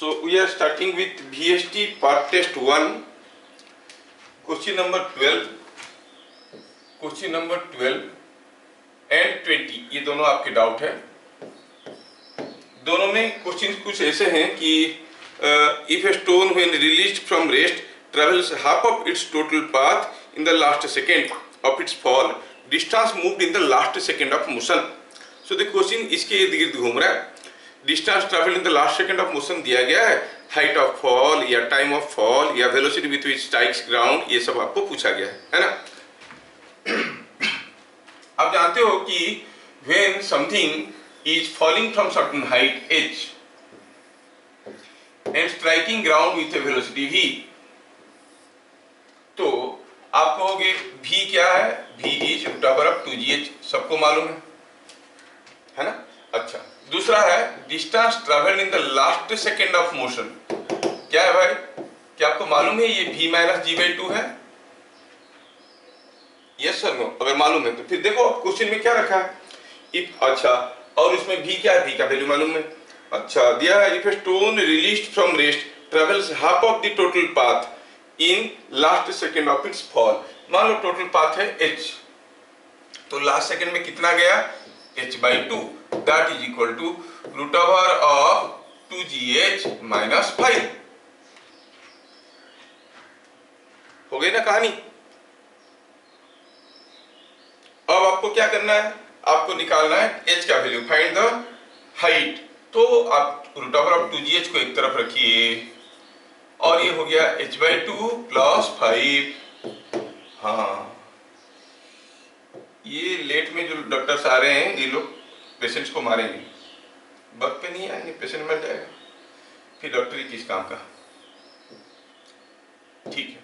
So we are starting with VST part test 1, question number 12 and 20। ये दोनों आपके doubt है। दोनों में क्वेश्चन कुछ ऐसे हैं कि if a stone when released from rest travels half of its total path in the last second of its fall, distance moved in the last second of motion। So the question इसके इर्द गिर्द घूम रहा है। Distance travel in the last second of motion दिया गया है, height of fall या टाइम ऑफ फॉल या velocity with which strikes ground, ये सब आपको पूछा गया है ना। आप जानते हो कि when something is falling from certain height h and striking ground with a velocity v, तो आप कहोगे v क्या है? v is root over of 2gh, सबको मालूम है ना। अच्छा, दूसरा है distance travel in the last second of motion. क्या है भाई? क्या आपको मालूम है ये v माइनस g/2 है? Yes sir no? अगर मालूम है तो फिर देखो क्वेश्चन में क्या रखा है। इफ, अच्छा, और इसमें v क्या है? v का वैल्यू मालूम है। अच्छा, दिया है if a stone released from rest travels half of the total path in last second of its fall. मान लो टोटल पाथ है h, तो लास्ट सेकेंड में कितना गया? h/2, that is equal to root over of 2gh minus 5। हो गई ना कहानी। अब आपको क्या करना है? आपको निकालना है h का वैल्यू, फाइंड द हाइट। तो आप रूट ओवर ऑफ 2gh को एक तरफ रखिए और ये हो गया h/2 प्लस 5। हाँ, ये लेट में जो डॉक्टर्स आ रहे हैं ये लोग पेशेंट्स को मारेंगे, वक्त पे नहीं आएंगे, पेशेंट मर जाएगा, फिर डॉक्टरी किस काम का। ठीक है,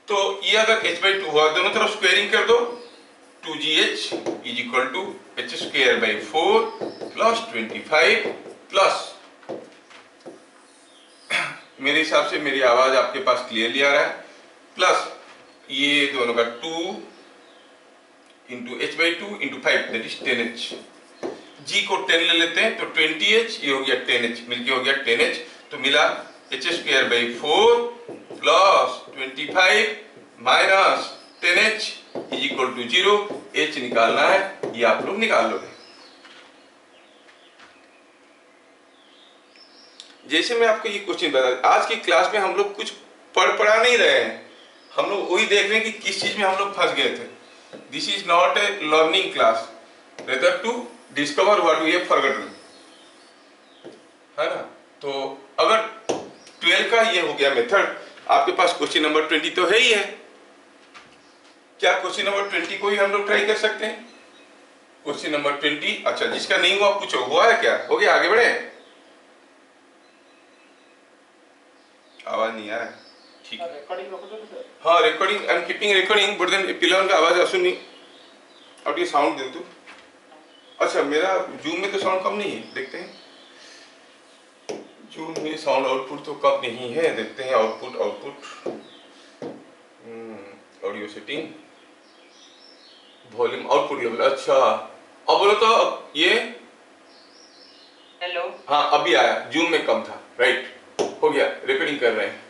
तो ये अगर h/2 हुआ, दोनों तरफ स्क्वायरिंग कर दो। 2gh is equal to h²/4 plus 25 plus, मेरे हिसाब से मेरी आवाज आपके पास क्लियरली आ रहा है, प्लस ये दोनों का 2 into h/2 into 5 that is 10h। g को 10 ले लेते हैं तो 20h, ये हो गया 10h, मिलके हो गया 10h। तो मिला h²/4 plus 25 minus 10h is equal to 0। h निकालना है, ये आप लोग निकाल लोगे। जैसे मैं आपको ये क्वेश्चन बता, आज की क्लास में हम लोग कुछ पढ़ा नहीं रहे हैं, हम लोग वही देख रहे हैं कि किस चीज में हम लोग फंस गए थे। This is not a learning class, rather to discover what we have forgotten, है ना। तो अगर 12 का ये हो गया मेथड, आपके पास क्वेश्चन नंबर 20 तो है ही है। क्या क्वेश्चन नंबर 20 को ही हम लोग ट्राई कर सकते हैं? क्वेश्चन नंबर 20, अच्छा जिसका नहीं हुआ पूछो, हुआ है क्या? हो गया, आगे बढ़े। आवाज नहीं आ रहा है, ठीक है। हाँ, recording, I am keeping recording, but then pillar का आवाज सुन नहीं। और ये साउंड दे तू। अच्छा, मेरा जूम में तो साउंड कम नहीं है, देखते हैं जूम में साउंड आउटपुट तो कम नहीं है, देखते हैं output audio setting, volume, output level. अच्छा, अब बोलो तो ये हेलो। हाँ, अभी आया, जूम में कम था, राइट, हो गया। रिकॉर्डिंग कर रहे हैं,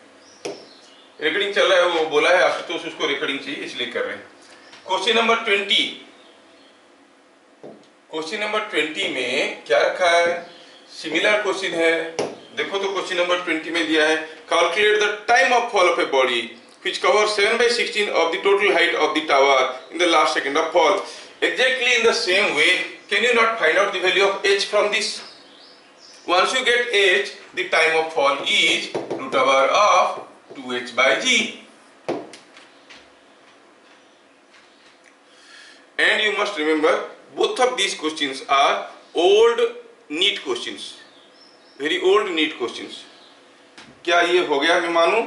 रिकॉर्डिंग चल रहा है, वो बोला है आशुतोष उसको रिकॉर्डिंग चाहिए इसलिए कर रहे हैं। क्वेश्चन नंबर 20, क्वेश्चन नंबर 20 में क्या रखा है? सिमिलर क्वेश्चन है, देखो तो क्वेश्चन नंबर 20 में दिया है calculate the time of fall of a body which covers 7/16 of the total height of the tower in the last second of fall. Exactly in the same way can you not find out the value of h from this? Once you get h, the time of fall is root over of 2h/g, and you must remember both of these questions are old NEET questions, very old NEET questions। क्या ये हो गया? मैं मानूं?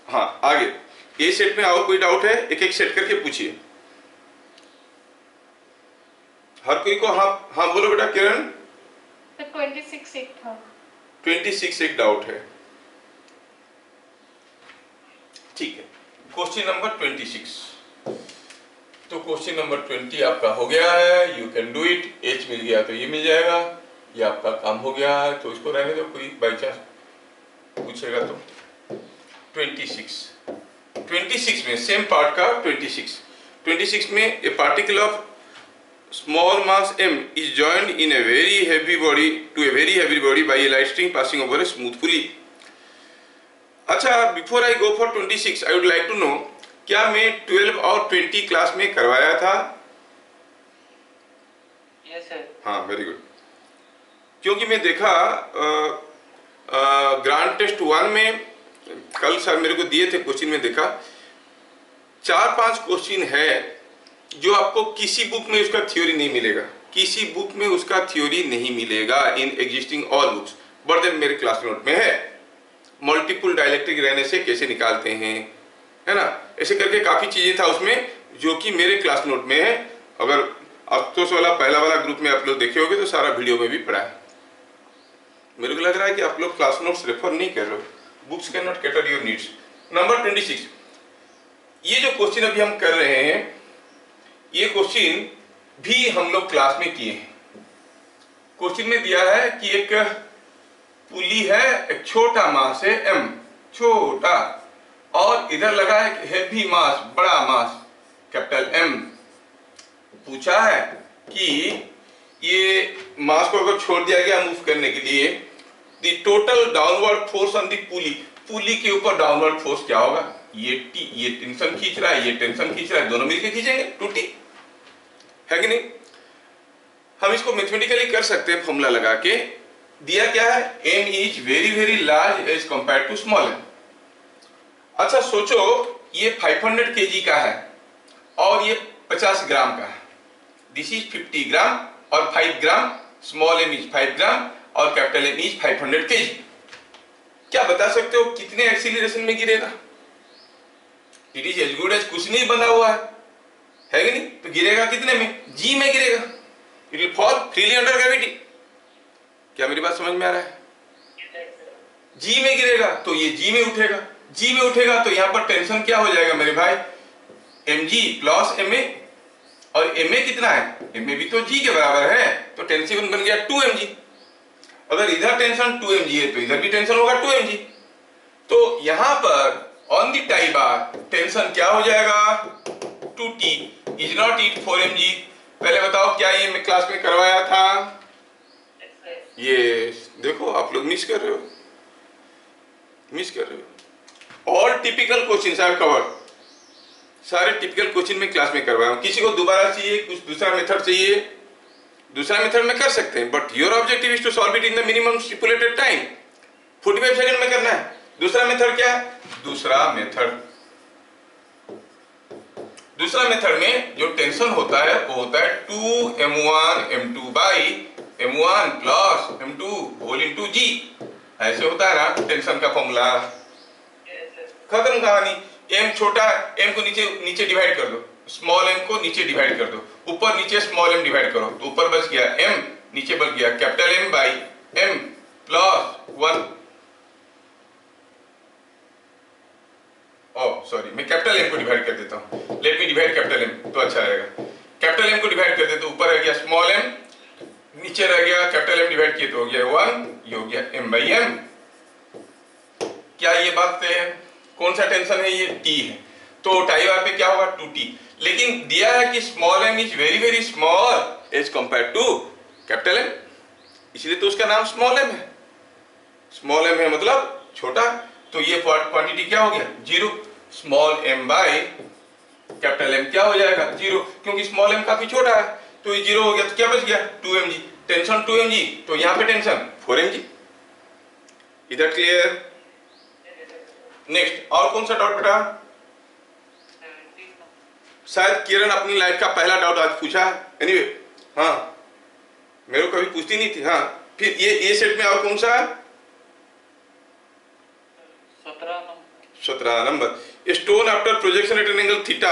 हाँ, आगे ए set में आओ, कोई डाउट है? एक एक सेट करके पूछिए, हर कोई को। हाँ हाँ बोलो बेटा। किरण, 26 एक था। 26 एक डाउट है, ठीक है। क्वेश्चन नंबर 26, तो क्वेश्चन नंबर 20 आपका हो गया है। You can do it. h मिल गया तो ये मिल जाएगा, ये आपका काम हो गया तो इसको रहने दो, कोई बाई चांस पूछेगा तो। 26 में सेम पार्ट का 26 में ए particle of small mass m is joined in a very heavy body to a very heavy body by a light string passing over a smooth pulley. अच्छा, before I go for 26 I would like to know, क्या मैं 12 और 20 class में करवाया था? Yes sir. हाँ, very good. क्योंकि मैं देखा ग्रांड टेस्ट 1 में कल सर मेरे को दिए थे क्वेश्चन में, देखा 4-5 क्वेश्चन है जो आपको किसी बुक में उसका थ्योरी नहीं मिलेगा, किसी बुक में उसका थ्योरी नहीं मिलेगा in existing all books, but then मेरे क्लास नोट में है। मल्टीपल डायलेक्ट्रिक रहने से कैसे निकालते हैं, है ना, ऐसे करके काफी चीजें था उसमें जो कि मेरे क्लास नोट में है। अगर अफ्तोस वाला पहला वाला ग्रुप में आप लोग देखे होगे तो सारा वीडियो में भी पढ़ा है। मेरे को लग रहा है कि आप लोग क्लास नोट्स रेफर नहीं कर रहे हो, books can not cater your needs. Number 26, ये जो क्वेश्चन अभी हम कर रहे हैं ये क्वेश्चन भी हम लोग क्लास में किए हैं। क्वेश्चन में दिया है कि एक पुली है, एक छोटा मास है m, छोटा, और इधर लगा है हेवी मास, बड़ा मास कैपिटल M। पूछा है कि ये मास को अगर छोड़ दिया गया मूव करने के लिए, the total downward force on the pulley, pulley के ऊपर डाउनवर्ड फोर्स क्या होगा? ये टेंशन खींच रहा है, ये टेंशन खींच रहा है, दोनों मिलकर खींचेंगे, टूटी है कि नहीं? हम इसको मैथमेटिकली कर सकते हैं फॉर्मूला लगा के। दिया क्या है? m is very very large as compare to small m। अच्छा सोचो, ये 500 kg का है और ये 50 ग्राम का है। दिस इज 50 ग्राम और 5 ग्राम, स्मॉल m इज 5 ग्राम और कैपिटल M इज 500 kg। क्या बता सकते हो कितने एक्सीलरेशन में गिरेगा? It is as good as कुछ नहीं बना हुआ है कि नहीं? तो गिरेगा कितने में? g में गिरेगा। It will fall freely under gravity. क्या मेरी बात समझ में आ रहा है? g में गिरेगा तो ये g में उठेगा, g में उठेगा तो यहां पर टेंशन क्या हो जाएगा मेरे भाई? mg प्लस ma, और ma कितना है? ma भी तो g के बराबर है, तो टेंशन बन गया 2mg। अगर इधर टेंशन 2mg है तो इधर भी टेंशन होगा 2mg। तो यहां पर on the tie bar tension क्या हो जाएगा? 2t is not it 4mg। पहले बताओ क्या ये मैं क्लास में करवाया था? ये देखो आप लोग मिस कर रहे हो, मिस कर रहे हो। All typical questions I have covered, सारे टिपिकल क्वेश्चन में क्लास में करवाया हूं। किसी को दोबारा चाहिए, कुछ दूसरा मेथड चाहिए, दूसरा मेथड में कर सकते हैं, but your objective is to solve it in the minimum stipulated time. 45 second में करना है। दूसरा मेथड क्या है? दूसरा मेथड में जो टेंशन होता है वो होता है 2m1 m2 by m1 plus m2 whole into g। ऐसे होता है ना टेंशन का फॉर्मूला। खत्म कहानी। m छोटा, m को नीचे डिवाइड कर दो, स्मॉल m को नीचे डिवाइड कर दो, ऊपर नीचे स्मॉल m डिवाइड करो, तो ऊपर बच गया m, नीचे बच गया capital M by m plus 1। Sorry, मैं कैपिटल M को डिवाइड कर देता हूँ। Let me divide capital M तो अच्छा रहेगा। कैपिटल M को डिवाइड कर दे तो ऊपर रह गया स्मॉल m, नीचे रह गया कैपिटल M डिवाइड किए तो हो गया 1, ये हो गया m बाई m। क्या ये बात है? कौन सा टेंशन है? ये T है, तो टाई बार पे क्या होगा? 2T। लेकिन दिया है कि small m is very very small as compare to capital M, इसलिए तो उसका नाम स्मॉल m है। स्मॉल m है मतलब छोटा, तो ये क्वांटिटी क्या हो गया? 0। Small m by capital M क्या हो जाएगा? 0, क्योंकि स्मॉल m काफी छोटा है, तो ये 0 हो गया, तो क्या बच गया? 2mg। टेंशन 2mg, तो यहाँ पे टेंशन 4mg। इधर क्लियर? नेक्स्ट, और कौन सा डाउट बेटा? शायद किरण अपनी लाइफ का पहला डाउट आज पूछा। एनीवे, हाँ, मेरे को कभी पूछती नहीं थी। हाँ, फिर ये सेट में और कौन सा? 17 number. Stone after projection at an angle theta,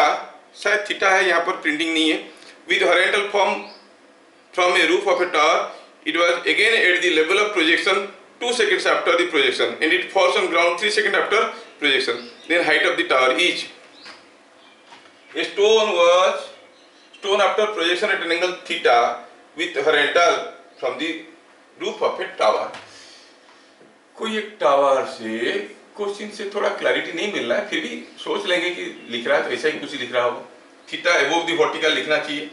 शायद थीटा है, यहाँ पर प्रिंटिंग नहीं है, with horizontal from a roof of a tower, it was again at the level of projection 2 seconds after the projection and it falls on ground 3 seconds after projection. Then height of the tower is. A stone after projection at an angle theta with horizontal from the roof of a tower. कोई एक tower से question से थोड़ा clarity नहीं मिल रहा है, फिर भी सोच लेंगे कि लिख रहा है तो ऐसा ही कुछ लिख रहा होगा। थीटा अबोव द वर्टिकल लिखना चाहिए।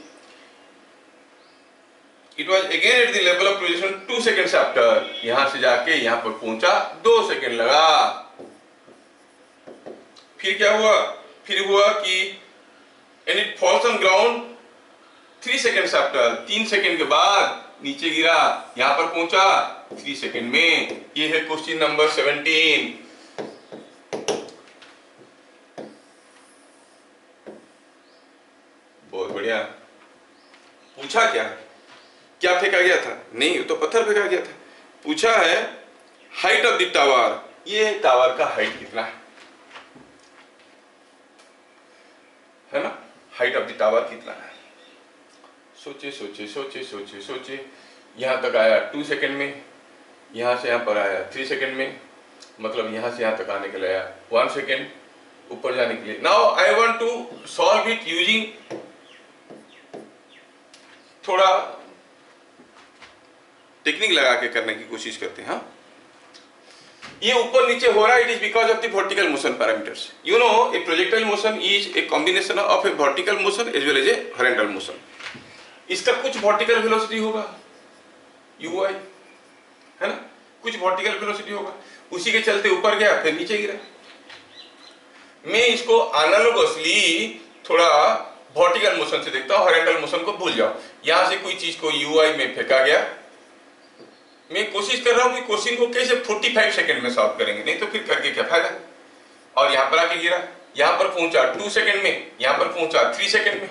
It was again at the level of position 2 seconds after, यहां से जाके यहां पर पहुंचा 2 सेकेंड लगा। फिर क्या हुआ, फिर हुआ कि and it falls on ground 3 seconds after, 3 second के बाद नीचे गिरा, यहां पर पहुंचा 3 सेकेंड में। ये है क्वेश्चन नंबर 17। बहुत बढ़िया। पूछा क्या फेंका गया था? नहीं, तो पत्थर फेंका गया था। पूछा है हाइट ऑफ द टावर, ये टावर का हाइट कितना है ना? हाइट ऑफ द टावर कितना है? सोचे सोचे सोचे सोचे सोचे, यहां तक आया 2 सेकेंड में, यहां से यहां पर आया 3 सेकेंड में, मतलब यहां से यहां तक आने के लिए आया 1 सेकेंड ऊपर जाने के लिए। Now I want to solve it using थोड़ा टेक्निक लगा के करने की कोशिश करते हैं। हाँ, ये ऊपर नीचे हो रहा है, it is because of the vertical motion parameters. You know a projectile motion is a combination of a vertical motion as well as a horizontal motion. इसका कुछ वर्टिकल वेलोसिटी होगा ui, है ना, कुछ वर्टिकल वेलोसिटी होगा, उसी के चलते ऊपर गया फिर नीचे गिरा। मैं इसको एनालोगसली थोड़ा वर्टिकल मोशन से देखता हूं, हॉरिजॉन्टल मोशन को भूल जाओ। यहां से कोई चीज को ui में फेंका गया, मैं कोशिश कर रहा हूं कि क्वेश्चन को कैसे 45 सेकंड में सॉल्व करेंगे, नहीं तो फिर करके क्या फायदा। और यहां पर आके गिरा, यहां पर पहुंचा 2 सेकंड में, यहां पर पहुंचा 3 सेकंड में,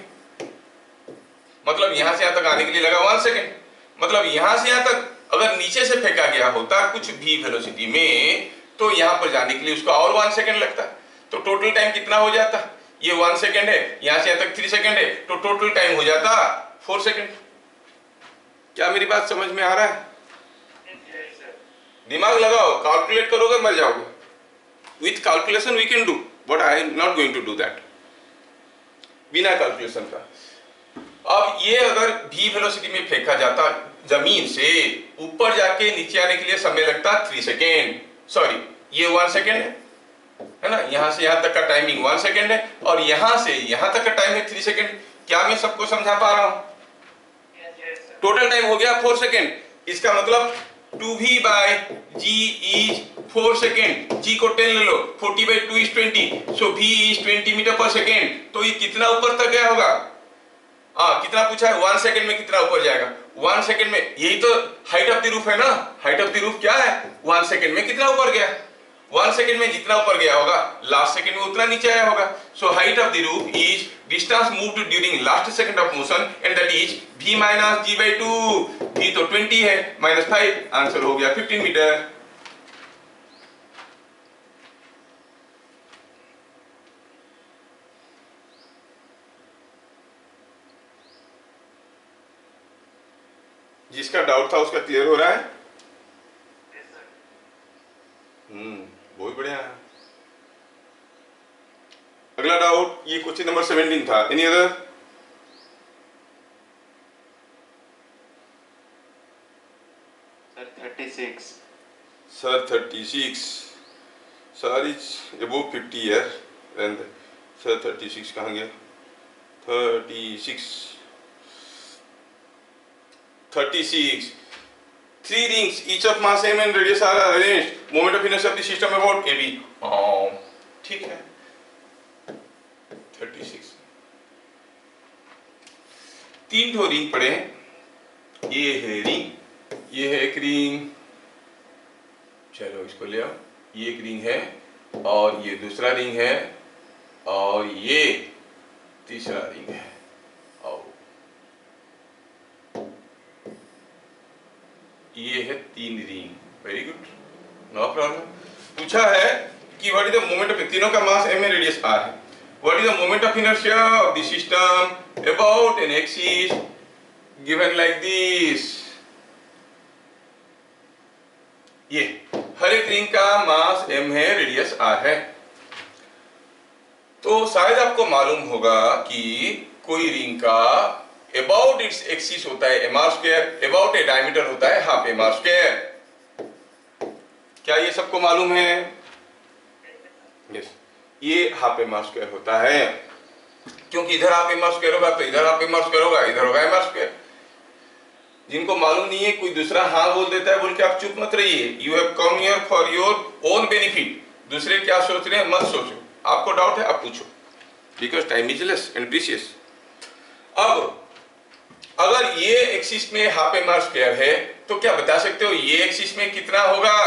मतलब यहां से यहां तक आने के लिए लगा 1 सेकंड। मतलब यहां से यहां तक अगर नीचे से फेंका गया होता कुछ भी वेलोसिटी में, तो यहां पर जाने के लिए उसका और 1 सेकंड लगता। तो टोटल टाइम कितना हो जाता? ये 1 सेकंड है, यहां से यहां तक 3 सेकंड है, तो टोटल टाइम हो जाता 4 सेकंड। क्या मेरी बात समझ में आ रहा है? दिमाग लगाओ, कैलकुलेट करोगे मर जाओगे। With calculation we can do, but I am not going to do that, बिना कैलकुलेशन का। अब ये अगर v वेलोसिटी में फेंका जाता जमीन से, ऊपर जाके नीचे आने के लिए समय लगता 3 सेकेंड, सॉरी ये 1 सेकेंड है ना, यहां से यहां तक का टाइमिंग 1 सेकेंड है, और यहां से यहां तक का टाइम है 3 सेकेंड। क्या मैं सबको समझा पा रहा हूं? टोटल टाइम हो गया 4 सेकेंड। इसका मतलब 2v by g is 4 second. g को 10 ले लो, 40 by 2 is 20, so v is 20 metre per second. तो ये कितना ऊपर तक गया होगा? कितना पूछा है? 1 सेकेंड में कितना ऊपर जाएगा? 1 सेकेंड में, यही तो हाइट ऑफ द रूफ है ना। हाइट ऑफ द रूफ क्या है? 1 सेकेंड में कितना ऊपर गया? 1 सेकेंड में जितना ऊपर गया होगा, लास्ट सेकेंड में उतना नीचे आया होगा। So height of the roof is distance moved during last second of motion, and that is v minus g by 2। v तो 20 है, -5, आंसर हो गया 15 मीटर। जिसका डाउट था उसका क्लियर हो रहा है? बहुत बढ़िया है। अगला डाउट, ये क्वेश्चन नंबर 17 था। Any other? Sir 36। Sir 36, sir is above 50 year, and sir 36 कहाँ गया? 36 3 rings each of mass m and radius r are arranged, moment of inertia of the system about ab। ठीक है, 36 3 ठो ring पड़े हैं। ये है रिंग, ये है एक रिंग, चलो इसको ले आओ। ये एक रिंग है, और ये दूसरा रिंग है, और ये तीसरा रिंग है। ये है 3 ring. Very good, no problem. पूछा है कि what is the moment of, तीनों का मास m है, रेडियस r है। What is the moment of inertia of the system about an axis given like this. ये हर एक रिंग का मास m है, रेडियस r है। तो शायद आपको मालूम होगा कि कोई रिंग का अबाउट इट्स एक्सिस होता है mr square, about A diameter होता है हाफ mr स्क्वायर। क्या ये सबको मालूम है? यस, ये हाफ mr स्क्वायर होता है, क्योंकि इधर हाफ mr स्क्वायर होगा तो इधर हाफ mr स्क्वायर होगा, इधर होगा mr स्क्वायर। जिनको मालूम नहीं है कोई दूसरा हाँ बोल देता है बोल के आप चुप मत रहिए। You have come here for your own benefit. दूसरे क्या सोच रहे हैं मत सोचो, आपको डाउट है आप पूछो, because time is less and precious. अब अगर ये एक्सिस में हाफ mr स्क्वायर है तो क्या बता सकते हो ये एक्सिस में कितना होगा?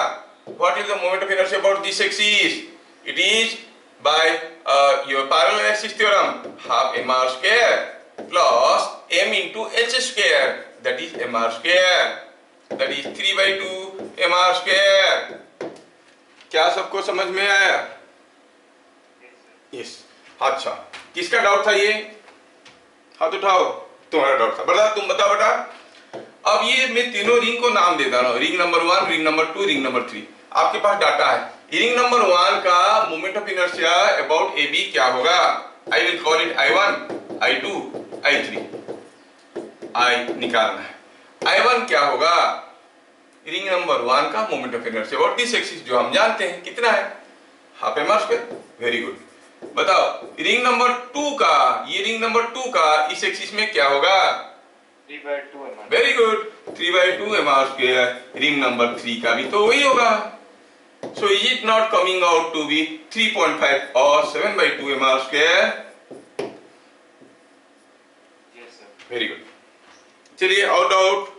What is the moment of inertia about this axis? It is by your parallel axis theorem, half mr square plus m into h square, that is mr square, that is 3/2 mr square। क्या सबको समझ में आया? Yes. अच्छा, किसका doubt था ये? हाथ उठाओ, तुम्हारा डाउट था। बता, तुम बताओ बेटा। अब ये मैं तीनों रिंग को नाम देता हूं, ring number 1, ring number 2, ring number 3। आपके पास डाटा है। रिंग नंबर 1 का moment of inertia about A B क्या होगा? I will call it I1, I2, I3। I निकालना है। I1 क्या होगा? रिंग नंबर 1 का moment of inertia about this axis, जो हम जानते हैं कितना है, half mr square. Very good. बताओ रिंग नंबर 2 का, ये रिंग नंबर 2 का इस एक्सिस में क्या होगा? 3/2 mr। Very good, 3/2 mr square. Ring number 3 का भी तो वही होगा। So is it not coming out to be 3.5 और 7/2 mr square? Yes sir. Very good. चलिए और डाउट?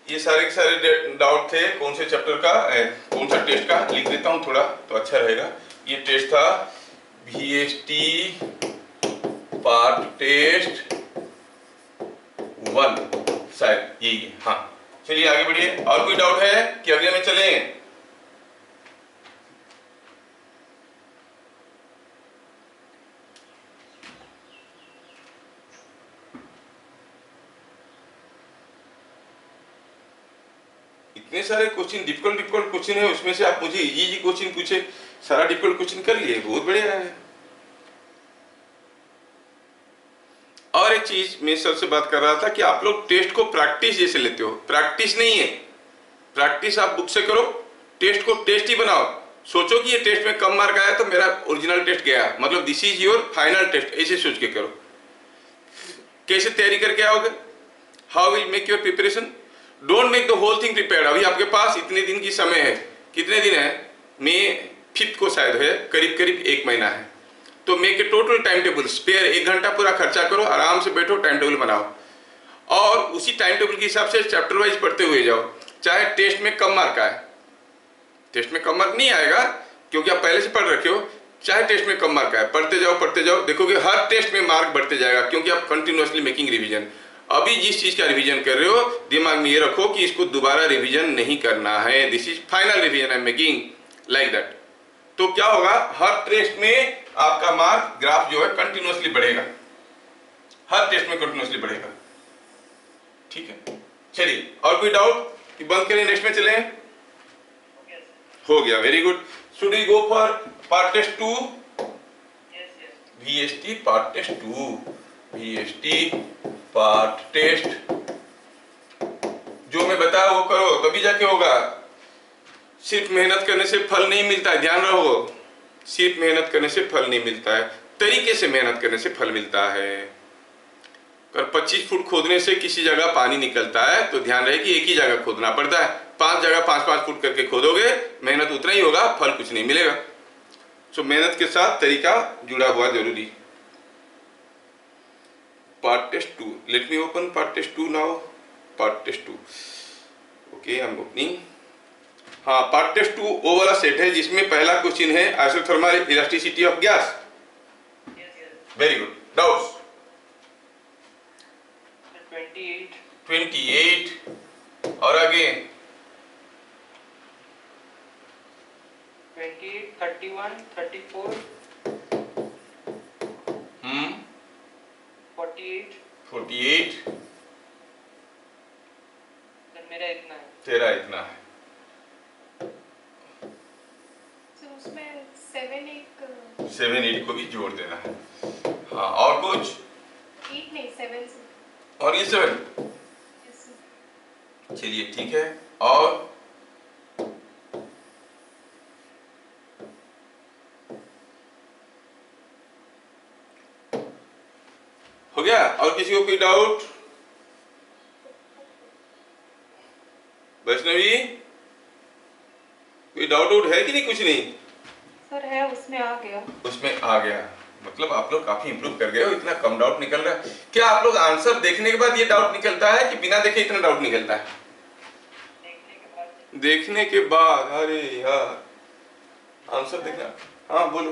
ये सारे के सारे डाउट थे। कौन से चैप्टर का, कौन सा टेस्ट का? लिख देता हूं थोड़ा तो अच्छा रहेगा। ये टेस्ट था VST पार्ट टेस्ट 1, शायद यही है। हाँ, चलिए आगे बढ़िए। और कोई डाउट है कि अगले में चलें? इतने सारे क्वेश्चन, डिफिकल्ट क्वेश्चन है, उसमें से आप मुझे इजी क्वेश्चन पूछे, सारा डिफिकल्ट क्वेश्चन कर लिए, बहुत बढ़िया है। और एक चीज मैं सर से बात कर रहा था कि आप लोग टेस्ट को प्रैक्टिस जैसे लेते हो। प्रैक्टिस नहीं है, प्रैक्टिस आप बुक से करो, टेस्ट को टेस्ट ही बनाओ। सोचो कि ये टेस्ट में कम मार्क आया तो मेरा ओरिजिनल टेस्ट गया, मतलब this is your final test, ऐसे सोच के करो। कैसे तैयारी करके आओगे? How will make your preparation? Don't make the whole thing prepared. अभी आपके पास इतने दिन की समय है। कितने दिन है? मई 5 को शायद है, करीब करीब 1 महीना है। तो make a total time table, spare 1 घंटा पूरा खर्चा करो, आराम से बैठो, टाइम टेबल बनाओ और उसी टाइम टेबल के हिसाब से चैप्टर वाइज पढ़ते हुए जाओ। चाहे टेस्ट में कम मार्क आए, टेस्ट में कम मार्क नहीं आएगा क्योंकि आप पहले से पढ़ रखे हो, चाहे टेस्ट में कम मार्क आए, पढ़ते जाओ, देखोगे हर टेस्ट में मार्क बढ़ते जाएगा क्योंकि आप कंटिन्यूअसली मेकिंग रिवीजन। अभी जिस चीज का रिवीजन कर रहे हो दिमाग में ये रखो कि इसको दोबारा रिवीजन नहीं करना है, this is final revision I am making, like that. तो क्या होगा, हर टेस्ट में आपका मार्क ग्राफ जो है कंटिन्यूअसली बढ़ेगा, हर टेस्ट में कंटिन्यूअसली बढ़ेगा। ठीक है, चलिए और कोई डाउट कि बंद करें, नेक्स्ट में चलें? हो गया, very good. Should we go for part test 2? VST part test 2, VST part test. जो मैं बताया वो करो तभी जाके होगा। सिर्फ मेहनत करने से फल नहीं मिलता है, ध्यान रखो। सिर्फ मेहनत करने से फल नहीं मिलता है, तरीके से मेहनत करने से फल मिलता है। अगर 25 फुट खोदने से किसी जगह पानी निकलता है तो ध्यान रहे कि एक ही जगह खोदना पड़ता है। 5 जगह 5-5 फुट करके खोदोगे, मेहनत उतना ही होगा, फल कुछ नहीं मिलेगा। सो मेहनत के साथ तरीका जुड़ा हुआ जरूरी। Part test 2, let me open part test 2 now. Part test 2, okay, I am opening. हाँ, पार्ट टेस्ट 2 वो वाला सेट है जिसमें पहला क्वेश्चन है isothermal elasticity of gas. Very good. Doubts? 28 और आगे 28, 31, 34, 48। सर मेरा इतना है। तेरा इतना है। सर जोड़ देना है। हाँ, और कुछ? 8 नहीं 7 सर। और ये 7? Yes sir. चलिए ठीक है। और हो गया? और किसी को कोई डाउट? वैष्णवी, कोई डाउट है कि नहीं? कुछ नहीं सर है, उसमें आ गया। उसमें आ गया, मतलब आप लोग काफी इंप्रूव कर गए हो, इतना कम डाउट निकल रहा है। क्या आप लोग आंसर देखने के बाद ये डाउट निकलता है कि बिना देखे इतना डाउट निकलता है? देखने के बाद। अरे यार, आंसर देखना। हाँ बोलो।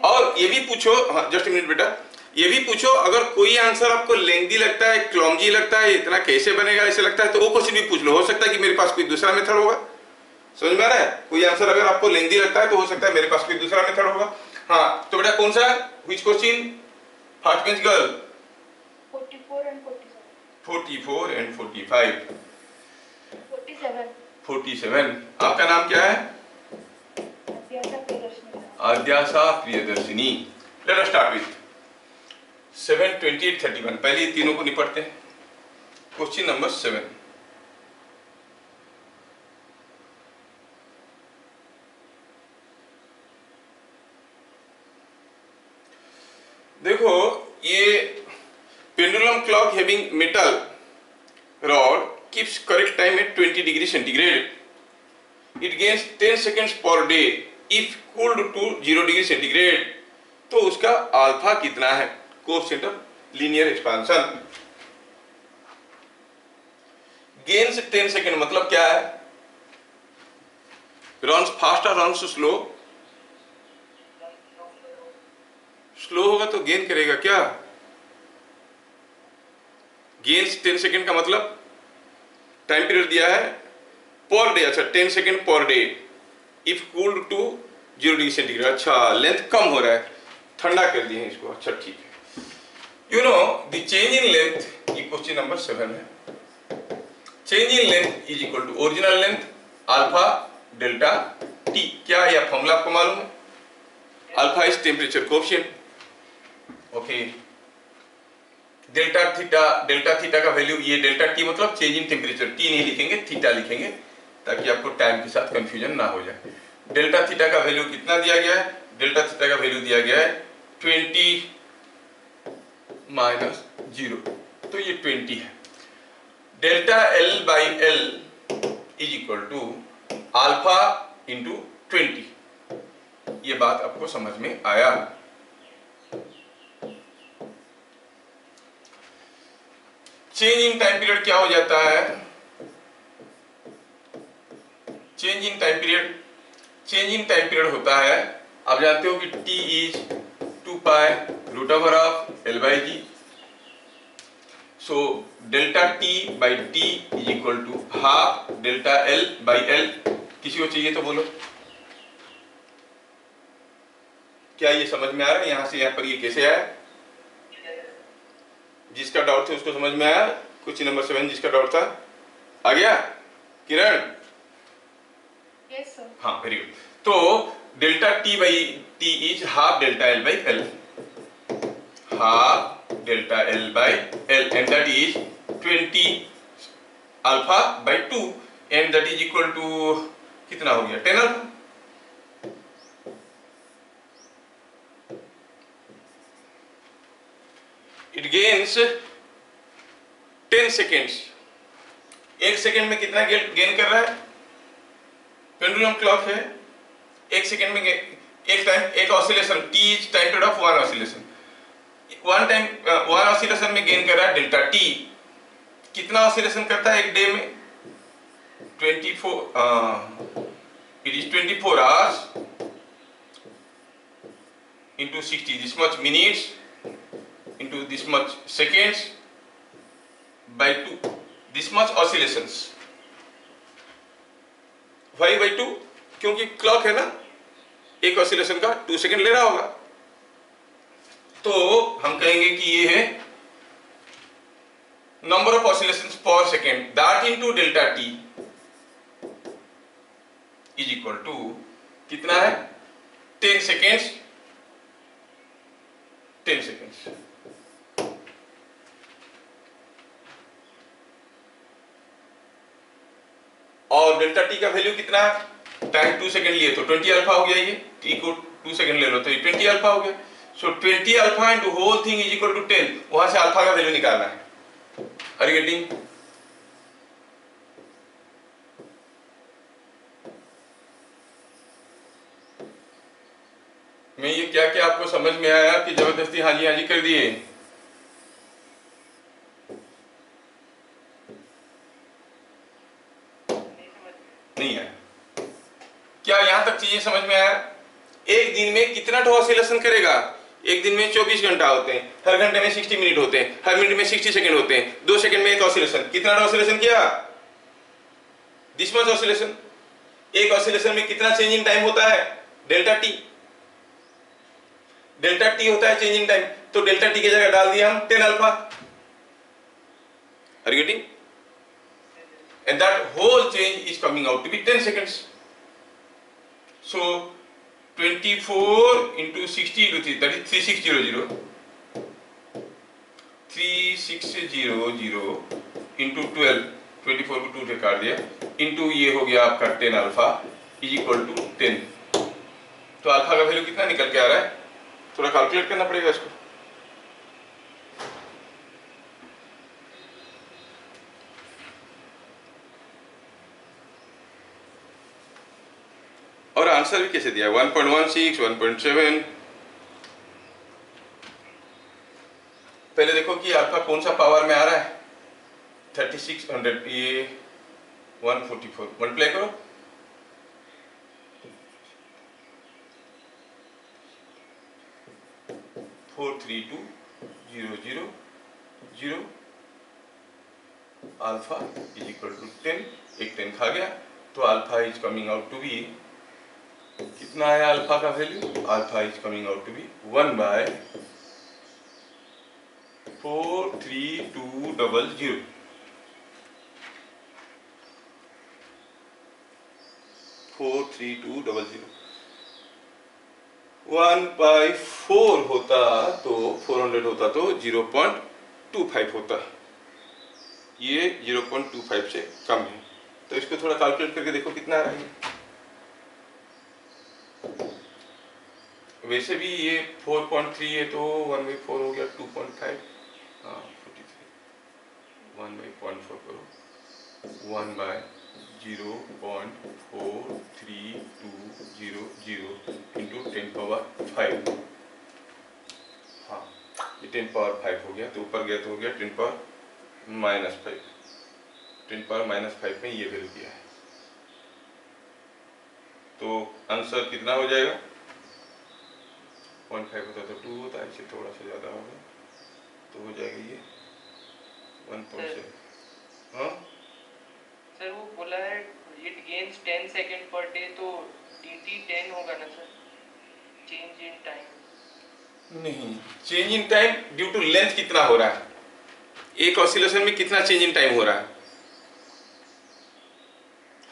और ये भी पूछो, हाँ जस्ट मिनट बेटा, ये भी पूछो अगर कोई आंसर आपको लेंथी लगता है, क्लॉमजी लगता है, इतना कैसे बनेगा ऐसे लगता है, तो वो क्वेश्चन भी पूछ लो। हो सकता है कि मेरे पास कोई दूसरा मेथड होगा। समझ में आ रहा है? कोई आंसर अगर आपको लेंथी लगता है तो हो सकता है मेरे पास कोई दूसरा मेथड होगा। हाँ, तो बेटा कौन सा? Which question? First bench girl. 44 and 47। 44 and 45। 47। 47। आपका नाम क्या है? Adhyasa Priyadarshini. Adyasa Priyadarshini. Let us start with 7, 28, 31। पहले ये तीनों को निपटते हैं। Question number 7। देखो, ये pendulum clock having metal rod keeps correct time at 20 degree centigrade. It gains 10 seconds per day if cooled to 0 degree centigrade. तो उसका अल्फा कितना है? Coefficient of linear expansion. Gains 10 second मतलब क्या है? रन्स फास्ट और रन्स स्लो? स्लो होगा तो गेन करेगा क्या? गेन्स 10 सेकेंड का मतलब टाइम पीरियड दिया है पर डे. अच्छा, 10 second per day if cooled to 0 degree centigrade. अच्छा, लेंथ कम हो रहा है, ठंडा कर दिए हैं इसको. अच्छा ठीक है. You know the change in length, ये क्वेश्चन नंबर 7 है. Change in length is equal to original length alpha delta T. क्या यह फॉर्मूला आपको मालूम है? Alpha is temperature coefficient. Okay. Delta theta का वैल्यू, ये डेल्टा टी मतलब चेंज इन टेम्परेचर. टी नहीं लिखेंगे, थीटा लिखेंगे ताकि आपको टाइम के साथ कंफ्यूजन ना हो जाए. डेल्टा थीटा का वैल्यू कितना दिया गया है? डेल्टा थीटा का वैल्यू दिया गया है 20 माइनस 0, तो ये 20 है. Delta L by L is equal to alpha into 20. ये बात आपको समझ में आया? चेंज इन टाइम पीरियड क्या हो जाता है? चेंज इन टाइम पीरियड होता है, आप जानते हो कि t is 2 pi root over of l by g. So delta t by T is equal to half delta l by l. किसी को चाहिए तो बोलो. क्या ये समझ में आ रहा है? यहां से यहां पर ये कैसे आया? जिसका डाउट था उसको समझ में आया? क्वेश्चन नंबर 7 जिसका डाउट था, आ गया? किरण? Yes sir. हाँ, वेरी गुड. तो delta T by T is half delta L by L. Half delta L by L and that is 20 alpha by 2 and that is equal to कितना हो गया? 10 alpha. It gains 10 seconds. एक second में कितना gain कर रहा है? Pendulum clock है, एक सेकेंड में एक oscillation, T is time period of one oscillation. One oscillation में गेन कर रहा है डेल्टा टी. कितना ऑसिलेशन करता है एक डे में? 24. It is 24 hours into 60, this much minutes into this much seconds by 2, this much oscillations. Why by 2? क्योंकि क्लॉक है ना, एक ऑसिलेशन का 2 सेकेंड ले रहा होगा. तो हम कहेंगे कि ये है number of oscillations per second, that into delta T is equal to कितना है? 10 सेकेंड्स 10 seconds. और डेल्टा टी का वैल्यू कितना है? टाइम 2 सेकंड लिए तो 20 अल्फा हो गया, ये टी को 2 सेकंड ले लो तो ये 20 अल्फा हो गया। So 20 alpha into whole thing is equal to 10। वहां से अल्फा का वैल्यू निकालना है। Are you getting? मैं ये क्या क्या आपको समझ में आया कि जबरदस्ती हाँ जी कर दिए? नहीं आया? क्या यहां तक चीजें समझ में आया? एक दिन में कितना ऑसिलेशन करेगा? एक दिन में 24 घंटा होते हैं, हर घंटे में 60 मिनट होते हैं, हर मिनट में 60 सेकंड होते हैं, 2 सेकंड में एक ऑसिलेशन। कितना ऑसिलेशन किया? This much oscillation. एक ऑसिलेशन में कितना चेंज इन टाइम होता है? Delta T. डेल्टा टी होता है चेंज इन टाइम, तो डेल्टा टी की जगह डाल दिया हम 10 alpha. Are you getting? And that whole change is coming out to be 10 seconds. So 24 into 60 into 3, that is 3600. 3600 into 12, 24 को 2 से काट दिया, into ये हो गया आपका 10 अल्फा इज इक्वल टू 10। तो अल्फा का वैल्यू कितना निकल के आ रहा है? थोड़ा कैलकुलेट करना पड़ेगा इसको। और आंसर भी कैसे दिया? 1.16, 1.7। पहले देखो कि आपका कौन सा पावर में आ रहा है। 3600, ये 144 मल्टीप्लाई करो। Four three two zero zero zero alpha is equal to 10। एक 10 खा गया, तो alpha is coming out to be कितना है? अल्फा का value alpha is coming out to be 1/43200। 43200 1/4 होता तो 400 होता तो 0.25 होता। ये 0.25 से कम है, तो इसको थोड़ा कैलकुलेट करके देखो कितना आ रहा है। वैसे भी ये 4.3 है तो 1/4 हो गया 2.5। हाँ 43 1/0.4 करो, 1/0.43200 इंटू 10⁵। हाँ ये 10⁵ हो गया, तो ऊपर गया तो हो गया 10⁻⁵। 10⁻⁵ में ये वैल्यू दिया है, तो आंसर कितना हो जाएगा? 0.5 होता तो 2 होता है, इससे थोड़ा सा ज़्यादा होगा तो हो जाएगा ये 1.7। हाँ सर वो बोला है it gains 10 second per day, तो dt 10 होगा ना सर? चेंज इन टाइम नहीं, change in time due to length कितना हो रहा है, एक ऑसिलेशन में कितना चेंज इन टाइम हो रहा है।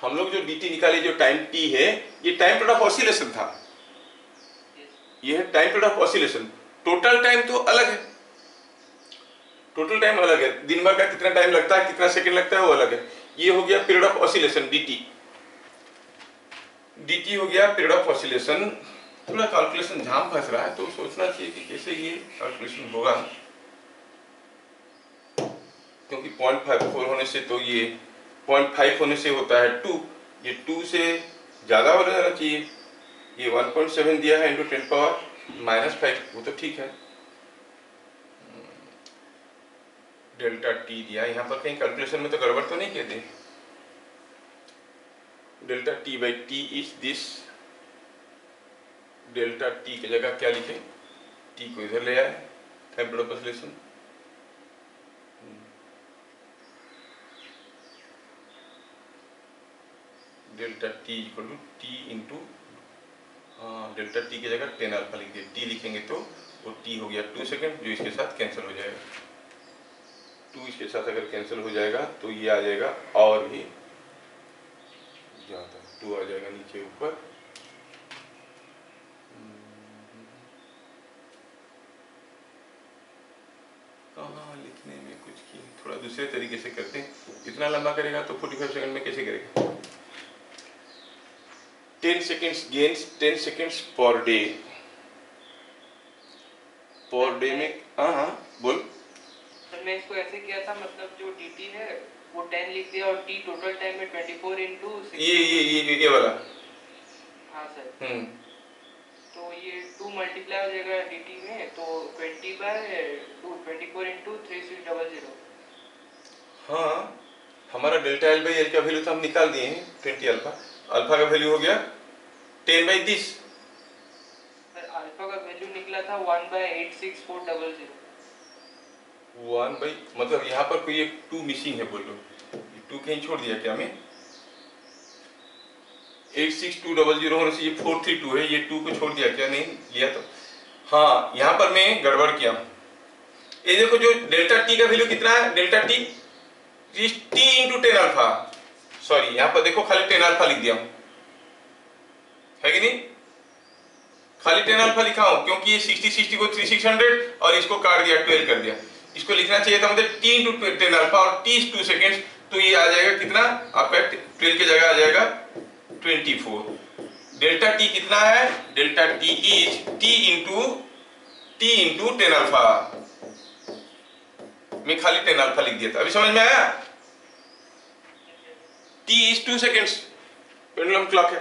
हम लोग जो dt निकाले, जो टाइम t है, ये टाइम पीरियड ऑफ ऑसिलेशन था, ये है time period of oscillation. Total time तो अलग है, टोटल टाइम अलग है, दिन भर का कितना टाइम लगता है, कितना सेकंड लगता है, वो अलग है। ये हो गया पीरियड ऑफ ऑसिलेशन dt हो गया पीरियड ऑफ ऑसिलेशन। थोड़ा कैलकुलेशन झाम फंस रहा है, तो सोचना चाहिए कि कैसे ये कैलकुलेशन होगा, क्योंकि 0.54 होने से तो ये 0.5 होने से होता है 2, ये 2 से ज़्यादा हो जाना चाहिए। ये 1.7 दिया है इंटू 10⁻⁵, वो तो ठीक है। डेल्टा टी दिया, यहाँ पर कहीं कैलकुलेशन में तो गड़बड़ तो नहीं कहते। Delta T by T is this. Delta T की जगह क्या लिखे? टी को इधर ले आए, time period of oscillation. Delta T equal to T into delta T की जगह 10 अल्फा लिख दिया, टी लिखेंगे तो वो टी हो गया 2 सेकंड, जो इसके साथ कैंसिल हो जाएगा। 2 इसके साथ अगर कैंसिल हो जाएगा तो ये आ जाएगा और भी ज़्यादा, 2 आ जाएगा नीचे ऊपर। कहाँ लिखने में कुछ की थोड़ा दूसरे तरीके से करते हैं। इतना लंबा करेगा तो 45 सेकंड में कैसे करेगा? 10 seconds gains 10 seconds per day में। हाँ बोल। सर मैं इसको ऐसे किया था, मतलब जो dt है वो 10 लिख दिया और t टोटल टाइम में 24 इंटू ये वाला। हाँ सर। तो ये 2 मल्टीप्लाई हो जाएगा dt में, तो 20/2 24 इंटू 3600। हाँ हमारा डेल्टा एल बाई एल का वैल्यू तो हम निकाल दिए हैं 20 अल्फा। अल्फा का वैल्यू हो गया 10/10। सर अल्फा का वैल्यू निकला था 1/86400। 1 बाई मतलब यहाँ पर कोई एक 2 मिसिंग है, बोलो 2 कहीं छोड़ दिया क्या? मैं 86200 होने से ये 432 है, ये 2 को छोड़ दिया क्या? नहीं लिया तो। हाँ यहाँ पर मैं गड़बड़ किया। ये देखो जो डेल्टा टी का वैल्यू कितना है, delta T T into 10 alpha. Sorry यहाँ पर देखो खाली 10 अल्फा लिख दिया हूं, है कि नहीं? खाली 10 अल्फा लिखा हूं क्योंकि ये 60 को 3600 और इसको काट दिया 12 कर दिया। इसको लिखना चाहिए था मतलब टी इंटू 10 अल्फा और टी 2 सेकेंड, तो ये आ जाएगा कितना आपका 12 की जगह आ जाएगा 24। डेल्टा टी कितना है? Delta T is T into 10 alpha. मैं खाली 10 अल्फा लिख दिया था, अभी समझ में आया? T is 2 seconds, pendulum clock है।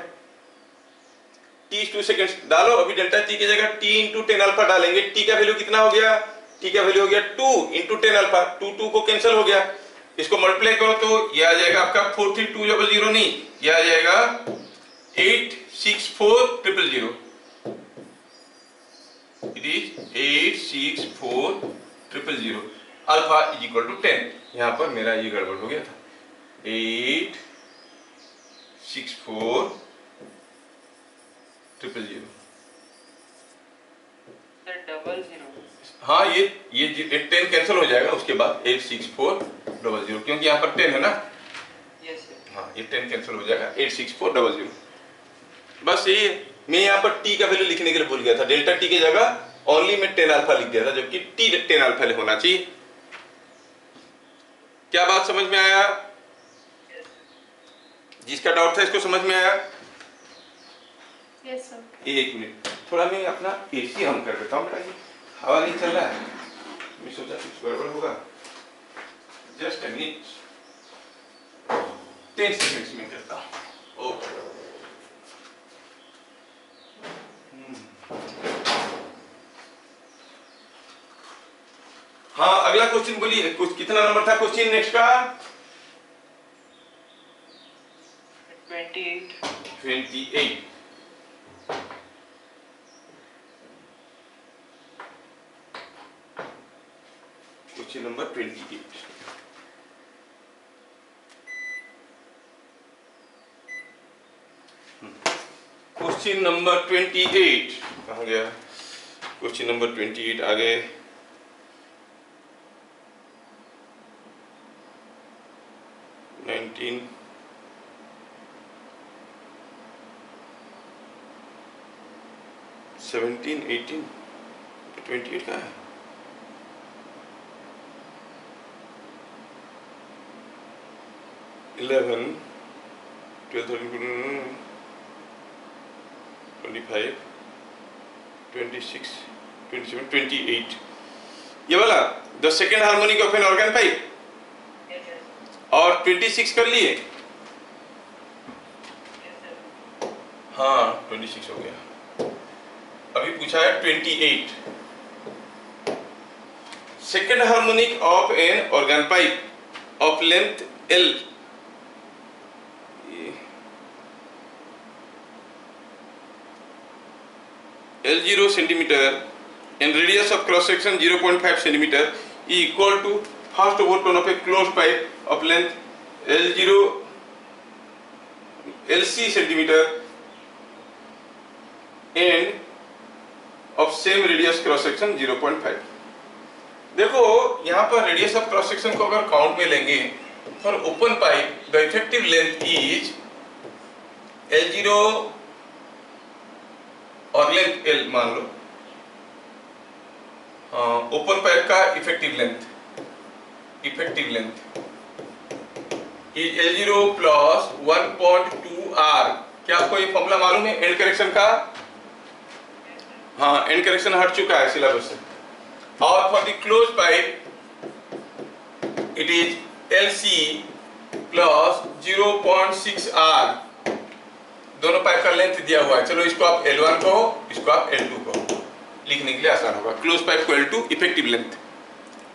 टी इज 2 सेकेंड्स डालो, अभी डेल्टा टी की जगह टी इंटू 10 अल्फा डालेंगे। टी का वैल्यू कितना हो गया? टी का वैल्यू हो गया 2 इंटू 10 अल्फा। 2 को कैंसिल हो गया, इसको मल्टीप्लाई करो तो ये आ जाएगा आपका 43200 नहीं, ये आ जाएगा 864000। It is 864000। Alpha is equal to 10। यहां पर मेरा ये गड़बड़ हो गया था, 864000। सर 00। हाँ ये 10 कैंसिल हो जाएगा उसके बाद 86400, क्योंकि यहाँ पर 10 है ना। Yes sir. हाँ ये 10 कैंसिल हो जाएगा 86400। बस ये मैं यहाँ पर टी का वैल्यू लिखने के लिए भूल गया था। डेल्टा टी की जगह ओनली मैं 10 अल्फा लिख दिया था, जबकि टी 10 अल्फा होना चाहिए। क्या बात समझ में आया? जिसका डाउट था इसको समझ में आया? Yes sir. एक मिनट थोड़ा मैं अपना एसी ऑन कर देता हूँ, हवा नहीं चल रहा है, मैं सोचा कुछ गड़बड़ होगा। जस्ट अ मिनट, 10 सेकंड्स में करता हूँ। ओके हाँ अगला क्वेश्चन बोलिए, कुछ कितना नंबर था क्वेश्चन नेक्स्ट का? 28। Question number 28। क्वेश्चन नंबर 28 कहाँ गया? क्वेश्चन नंबर 28 आ गए। सेवनटीन 18 28 का है। इलेवन 12 13 25 26 27 28 ये वाला the second harmonic of an organ pipe. और 26 कर लिए? हाँ 26 हो गया। अभी पूछा है 28। Second harmonic of an organ pipe of length L L0 centimeter and radius of cross section 0.5 centimeter is equal to first overtone of a closed pipe of length LC centimeter and of same radius cross section 0.5। देखो यहाँ पर radius of cross section को अगर count में लेंगे for open pipe the effective length is L0 और length L मान लो। Open pipe का effective length effective length is L0 plus 1.2R। क्या आपको ये फॉर्मूला मालूम है एंड करेक्शन का? हाँ, एंड करेक्शन हट चुका है सिलेबस से। और for the close pipe it is LC plus 0.6R। दोनों पाइप का लेंथ दिया हुआ है। चलो इसको आप L1 कहो, इसको आप L2 कहो, लिखने के लिए आसान होगा। क्लोज पाइप को L2 इफेक्टिव लेंथ।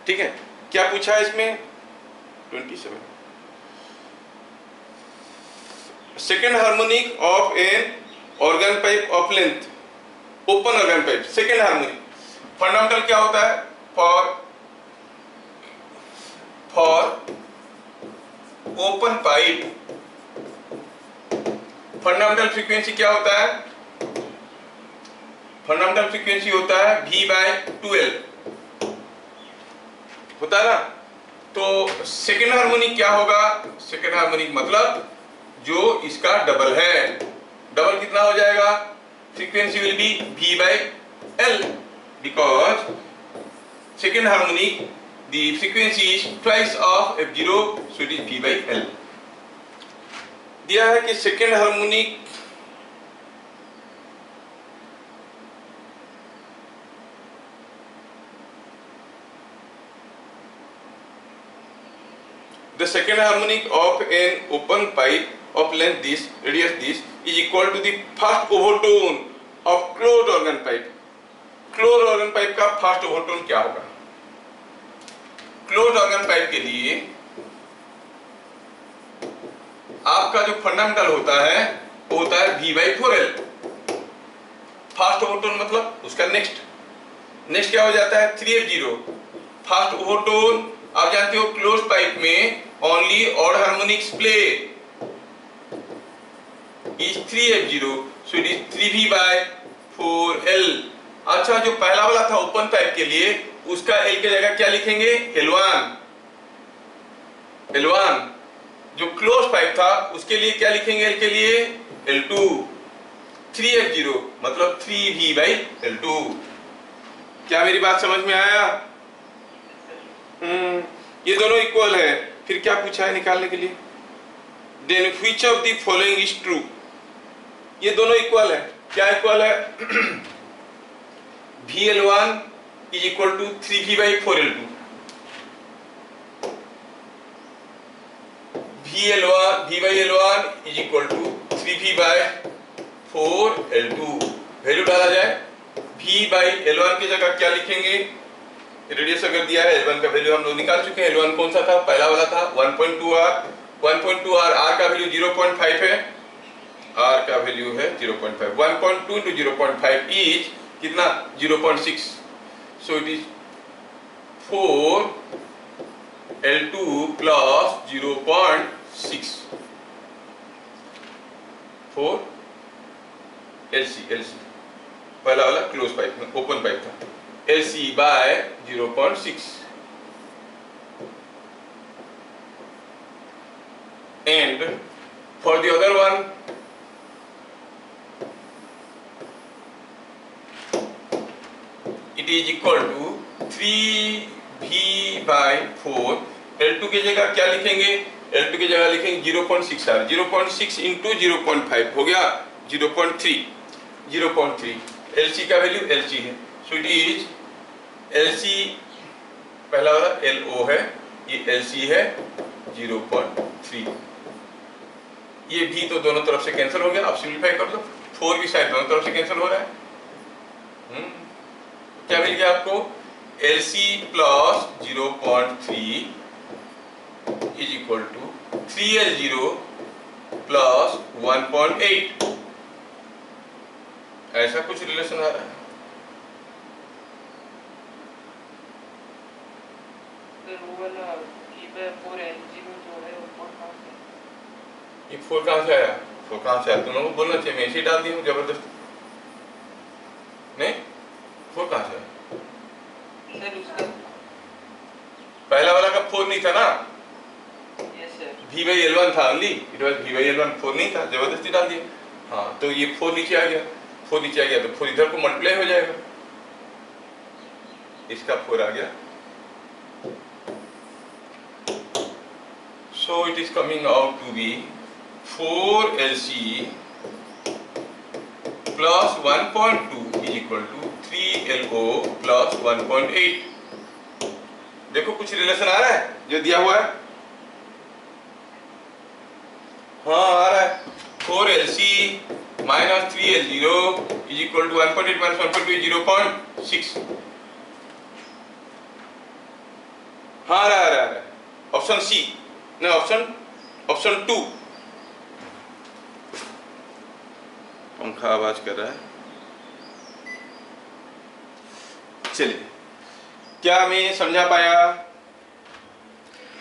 ठीक है, क्या पूछा है इसमें? 27 second harmonic of an organ pipe of length, open organ pipe second harmonic. Fundamental क्या होता है? For open pipe fundamental frequency क्या होता है? फंडामेंटल फ्रीक्वेंसी होता है V/2L होता है ना। तो सेकेंड हार्मोनिक क्या होगा? सेकेंड हार्मोनिक मतलब जो इसका डबल है। डबल कितना हो जाएगा? Frequency will be V/L because second harmonic the frequency is twice of F0 so it is V/L। दिया है कि second harmonic the second harmonic of an open pipe of length this radius this is equal to the first overtone of closed organ pipe। closed organ pipe का first overtone क्या होगा? closed organ pipe के लिए आपका जो fundamental होता है वो होता है V/4L। फास्ट ओवरटोन मतलब उसका नेक्स्ट क्या हो जाता है? 3F0। फास्ट ओवरटोन आप जानते हो क्लोज पाइप में only odd harmonics play is 3F0 so it is 3V/4L। अच्छा, जो पहला वाला था ओपन पाइप के लिए उसका L की जगह क्या लिखेंगे? L1। जो क्लोज पाइप था उसके लिए क्या लिखेंगे? L के लिए L2। 3F0 मतलब 3V/L2। क्या मेरी बात समझ में आया? ये दोनों इक्वल है। फिर क्या पूछा है निकालने के लिए? Then which of the following is true. ये दोनों इक्वल है। क्या इक्वल है? VL1 is equal to 3V/4L2। V/L1 is equal to 3V/4L2। Value डाला जाए। V/L1 की जगह क्या लिखेंगे? रेडियस अगर दिया है L1 का वैल्यू हम लोग निकाल चुके हैं। L1 कौन सा था? पहला वाला था 1.2R। 1.2R R का वैल्यू 0.5 है, R का वैल्यू है 0.5। 1.2 into 0.5 इज कितना? 0.6 सो it is 4L2 plus 0.6 4LC। पहला वाला क्लोज पाइप में ओपन पाइप था। LC/0.6 and for the other one it is equal to 3V/4। L2 की जगह क्या लिखेंगे? L2 की जगह लिखेंगे 0.6R। 0.6 into 0.5 हो गया 0.3। LC का वैल्यू LC है सो इट इज LC पहला वाला LO है, ये LC है 0.3। ये भी तो दोनों तरफ से कैंसिल हो गया। आप सिंपलीफाई कर दो। 4 की साइड दोनों तरफ से कैंसिल हो रहा है। क्या मिल गया आपको? LC plus 0.3 is equal to 3L0 plus 1.8। ऐसा कुछ रिलेशन आ रहा है। ये 4 कहां से आया? 4 कहां से आया? तुम लोगों को बोलना चाहिए, मैं ऐसे डाल दी हूँ जबरदस्ती। नहीं, 4 कहां से आया? पहला वाला का 4 नहीं था ना? V/L1 था ओनली। It was V/L1। 4 नहीं था, जबरदस्ती डाल दिया। हाँ, तो ये 4 नीचे आ गया। 4 नीचे आ गया तो 4 इधर को मल्टीप्लाई हो जाएगा। इसका 4 आ गया So it is coming out to be 4LC plus 1.2 is equal to 3LO plus 1.8। देखो कुछ रिलेशन आ रहा है जो दिया हुआ है? हाँ आ रहा है। 4LC minus 3L0 is equal to 1.8 minus 1.2 is 0.6। हाँ आ रहा है ऑप्शन सी, नहीं ऑप्शन 2। पंखा आवाज कर रहा है। चलिए, क्या मैं समझा पाया?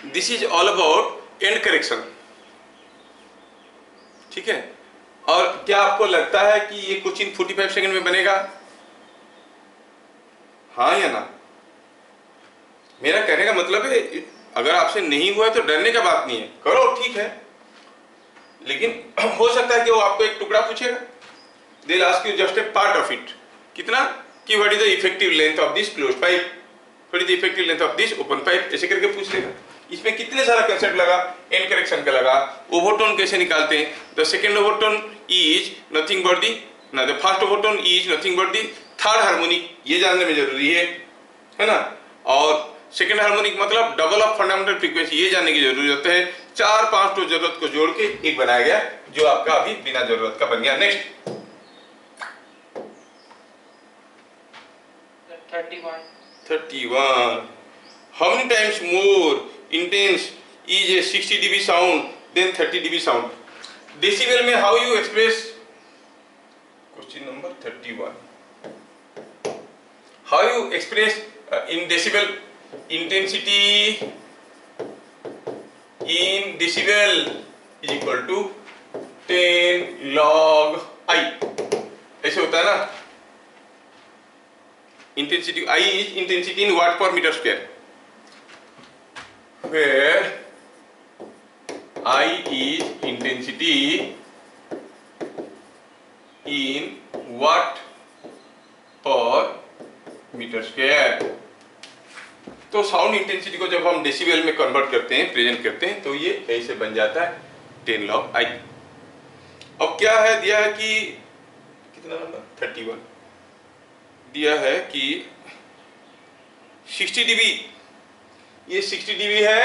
This is all about and correction, ठीक है। और क्या आपको लगता है कि ये क्वेश्चन 45 सेकंड में बनेगा? हाँ या ना? मेरा कहने का मतलब है अगर आपसे नहीं हुआ है तो डरने का बात नहीं है, करो ठीक है। लेकिन हो सकता है कि वो आपको एक टुकड़ा पूछेगा, they will ask you just a part of it. कितना कि what is the effective length of this closed pipe, what is the effective length of this open pipe, ऐसे करके पूछ लेगा। इसमें कितने सारा कंसेप्ट लगा, एंड करेक्शन का लगा, ओवरटोन कैसे निकालते हैं, the second overtone is nothing but the ना, the first overtone is nothing but the third harmonic, ये जानने में जरूरी है ना। और सेकंड हार्मोनिक मतलब डबल ऑफ फंडामेंटल फ्रीक्वेंसी, ये जानने की जरूरत है। 4-5 तो जरूरत को जोड़ के एक बनाया गया जो आपका अभी बिना जरूरत का बन गया। Next 31 how many times more intense is a 60 dB sound than 30 dB sound? Decibel में how you express? Question number 31, how you express in decibel intensity in decibel is equal to 10 log I, ऐसे होता है ना। Intensity I is intensity in watt per meter square, where I is intensity in watt per meter square। तो sound intensity को जब हम decibel में convert करते हैं, प्रेजेंट करते हैं, तो ये ऐसे बन जाता है 10 log I। अब क्या है दिया है कि कितना नंबर 31 दिया है कि 60 dB, ये 60 dB है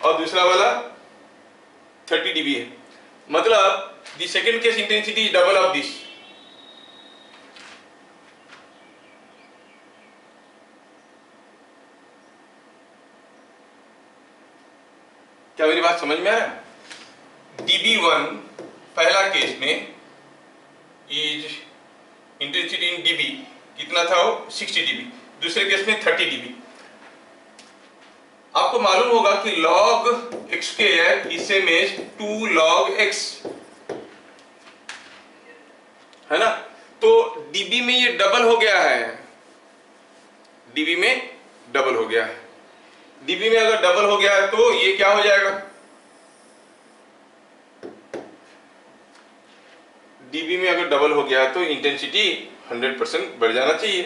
और दूसरा वाला 30 dB है, मतलब the second case intensity is double of this. क्या मेरी बात समझ में आ रहा है? dB1 पहला केस में इज इंटेंसिटी इन dB कितना था, वो 60 dB, दूसरे केस में 30 dB। आपको मालूम होगा कि log x square is same as 2 log x, है ना। तो dB में ये डबल हो गया है, dB में डबल हो गया है। dB में अगर डबल हो गया है तो ये क्या हो जाएगा, dB में अगर डबल हो गया है तो इंटेंसिटी 100% बढ़ जाना चाहिए।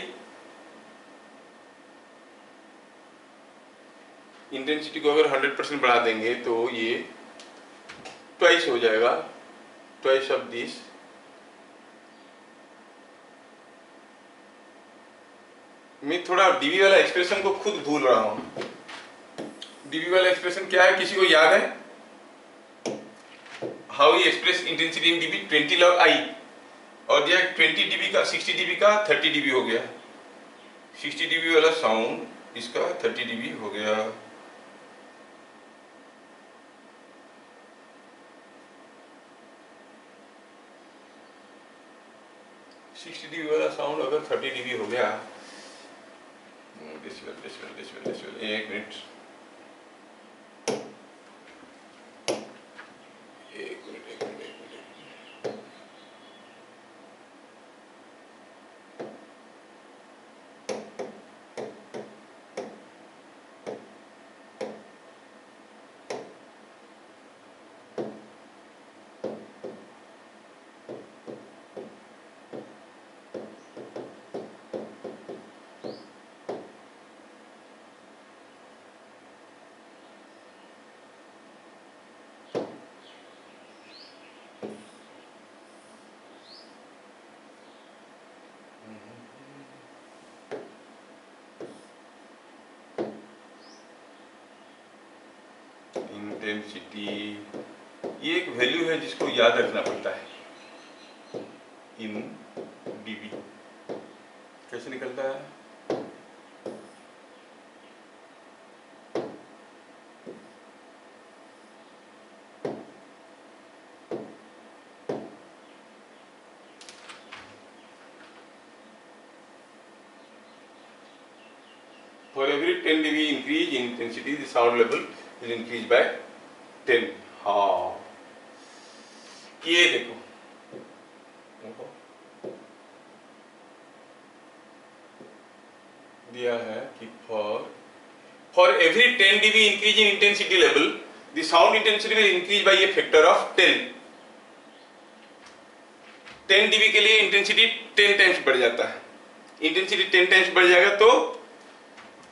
इंटेंसिटी को अगर 100% बढ़ा देंगे तो ये ट्वाइस हो जाएगा, ट्वाइस ऑफ दिस। मैं थोड़ा डीबी वाला एक्सप्रेशन को खुद भूल रहा हूं। डीबी वाला एक्सप्रेशन क्या है, किसी को याद है? How you express intensity in dB, 20 log I, और दिया 20 dB का, 60 dB का 30 dB हो गया। 60 dB वाला साउंड इसका 30 dB हो गया। dB वाला साउंड अगर 30 dB हो गया, डेसिबल, एक मिनट, इंटेंसिटी, ये एक वैल्यू है जिसको याद रखना पड़ता है, इन dB। कैसे निकलता है? For every 10 dB increase in intensity, the sound level will increase by 10। हाँ, ये देखो, दिया है कि for every 10 dB increase in intensity level, the sound intensity will increase by a factor of 10। 10 dB के लिए इंटेंसिटी 10 टाइम्स बढ़ जाता है। इंटेंसिटी 10 टाइम्स बढ़ जाएगा तो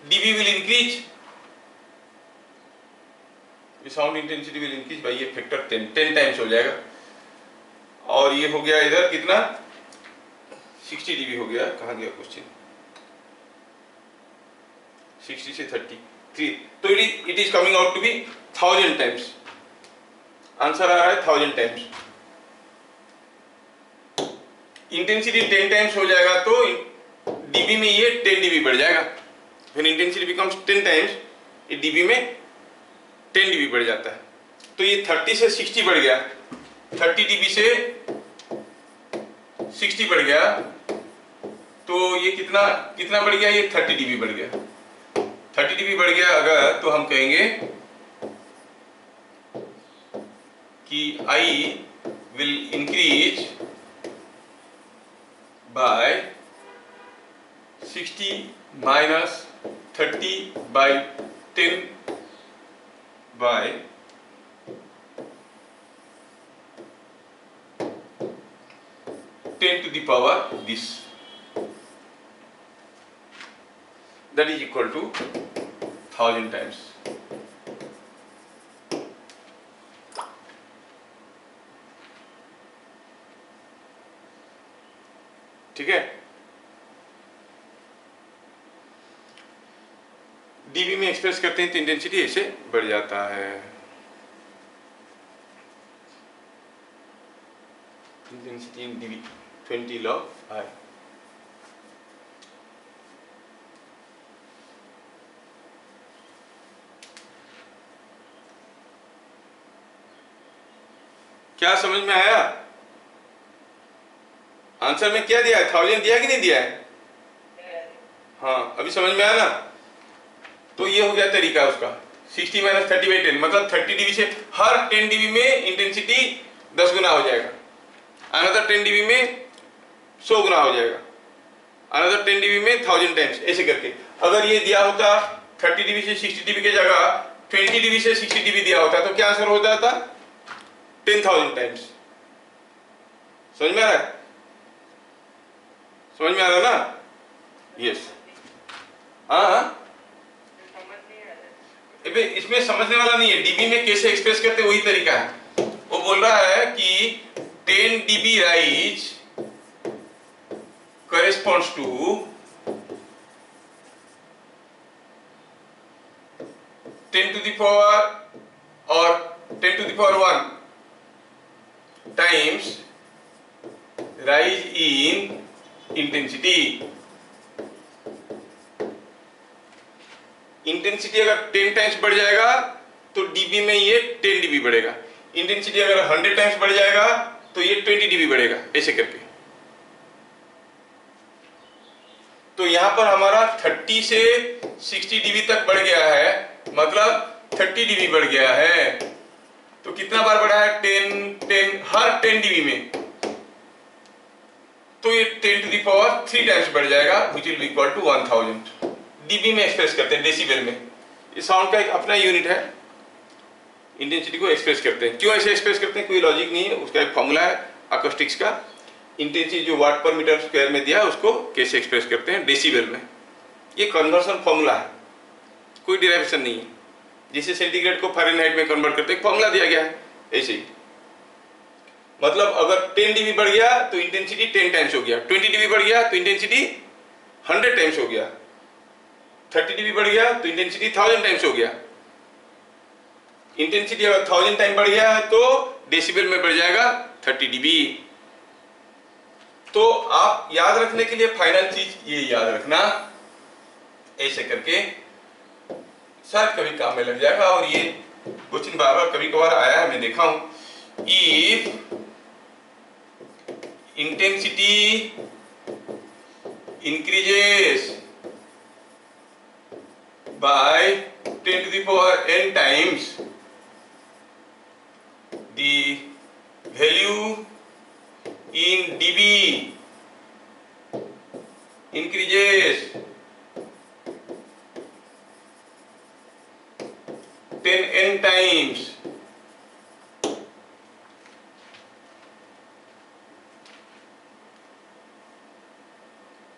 dB will increase, the sound intensity will increase by a factor 10 times हो जाएगा। और ये हो गया इधर कितना, 60 dB हो गया। कहाँ गया क्वेश्चन? 60 से 33, तो it is coming out to be 1000 times. Answer आ रहा है 1000 टाइम्स। इंटेंसिटी 10 टाइम्स हो जाएगा तो dB में ये 10 dB बढ़ जाएगा। When intensity becomes 10 times, ये dB में 10 dB बढ़ जाता है। तो ये 30 से 60 बढ़ गया, 30 dB से 60 बढ़ गया, तो ये कितना बढ़ गया? ये 30 dB बढ़ गया। 30 dB बढ़ गया अगर, तो हम कहेंगे कि I will increase by 60 minus 30 by 10 by 10 to the power this, that is equal to 1000 times। ठीक है, dB में एक्सप्रेस करते हैं तो इंटेंसिटी ऐसे बढ़ जाता है। Intensity in dB 20 log I। क्या समझ में आया? आंसर में क्या दिया है? 1000 दिया कि नहीं दिया है? हाँ, अभी समझ में आया ना? तो ये हो गया तरीका उसका, 60 minus 30 by 10, मतलब 30 dB से हर 10 dB में इंटेंसिटी 10 गुना हो जाएगा, अनदर 10 dB में 100 गुना हो जाएगा, अनदर 10 dB में 1000 टाइम्स, ऐसे करके। अगर ये दिया होता 30 dB से 60 dB की जगह 20 dB से 60 dB दिया होता तो क्या आंसर हो जाता? 10,000 टाइम्स। समझ में आ रहा है? समझ में आ रहा है ना? यस। हाँ, इसमें समझने वाला नहीं है, dB में कैसे एक्सप्रेस करते वही तरीका है। वो बोल रहा है कि 10 dB rise corresponds to 10 to the power or 10 to the power 1 times rise in intensity। Intensity अगर 10 टाइम्स बढ़ जाएगा तो dB में ये 10 dB बढ़ेगा। इंटेंसिटी अगर 100 टाइम्स बढ़ जाएगा तो ये 20 dB बढ़ेगा, ऐसे करके। तो यहां पर हमारा 30 से 60 dB तक बढ़ गया है, मतलब 30 dB बढ़ गया है। तो कितना बार बढ़ा है? 10 हर 10 dB में, तो ये 10 to the power 3 टाइम्स बढ़ जाएगा, which will be equal to 1000। dB में एक्सप्रेस करते हैं, डेसिबल में। इस साउंड का एक अपना यूनिट है, इंटेंसिटी को एक्सप्रेस करते हैं। क्यों ऐसे एक्सप्रेस करते हैं? कोई लॉजिक नहीं है, उसका एक फॉर्मूला है अकोस्टिक्स का। इंटेंसिटी जो वाट पर मीटर स्क्वायर में दिया है उसको कैसे एक्सप्रेस करते हैं? डेसिबल में। ये कन्वर्सन फॉर्मूला है, कोई डिराइवेशन नहीं है। जैसे सेंटीग्रेड को फ़ारेनहाइट में कन्वर्ट करते हैं, फॉर्मूला दिया गया है, ऐसे ही। मतलब अगर 10 dB बढ़ गया तो इंटेंसिटी 10 टाइम्स हो गया, 20 dB बढ़ गया तो इंटेंसिटी 100 टाइम्स हो गया, 30 dB बढ़ गया तो इंटेंसिटी 1000 टाइम्स हो गया। इंटेंसिटी अगर 1000 टाइम बढ़ गया है तो डेसिबल में बढ़ जाएगा 30 dB। तो आप याद रखने के लिए फाइनल चीज ये याद रखना, ऐसे करके शायद कभी काम में लग जाएगा। और ये क्वेश्चन बार बार कभी कभार आया है, मैं देखा हूं। If intensity increases by 10 to the power n times, the value in dB increases 10n times।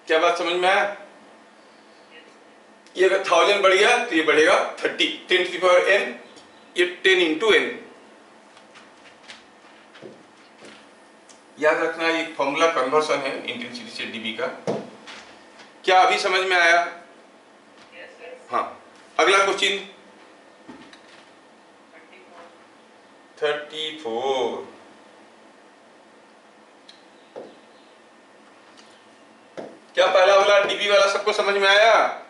क्या बात समझ में आया? ये अगर 1000 बढ़ गया तो ये बढ़ेगा 30, 10 to the power n, ये 10 into n। याद रखना ये फॉर्मूला कन्वर्सन है इंटेंसिटी से डीबी का। क्या अभी समझ में आया? हाँ, अगला क्वेश्चन 34। क्या पहला वाला डीबी वाला सबको समझ में आया?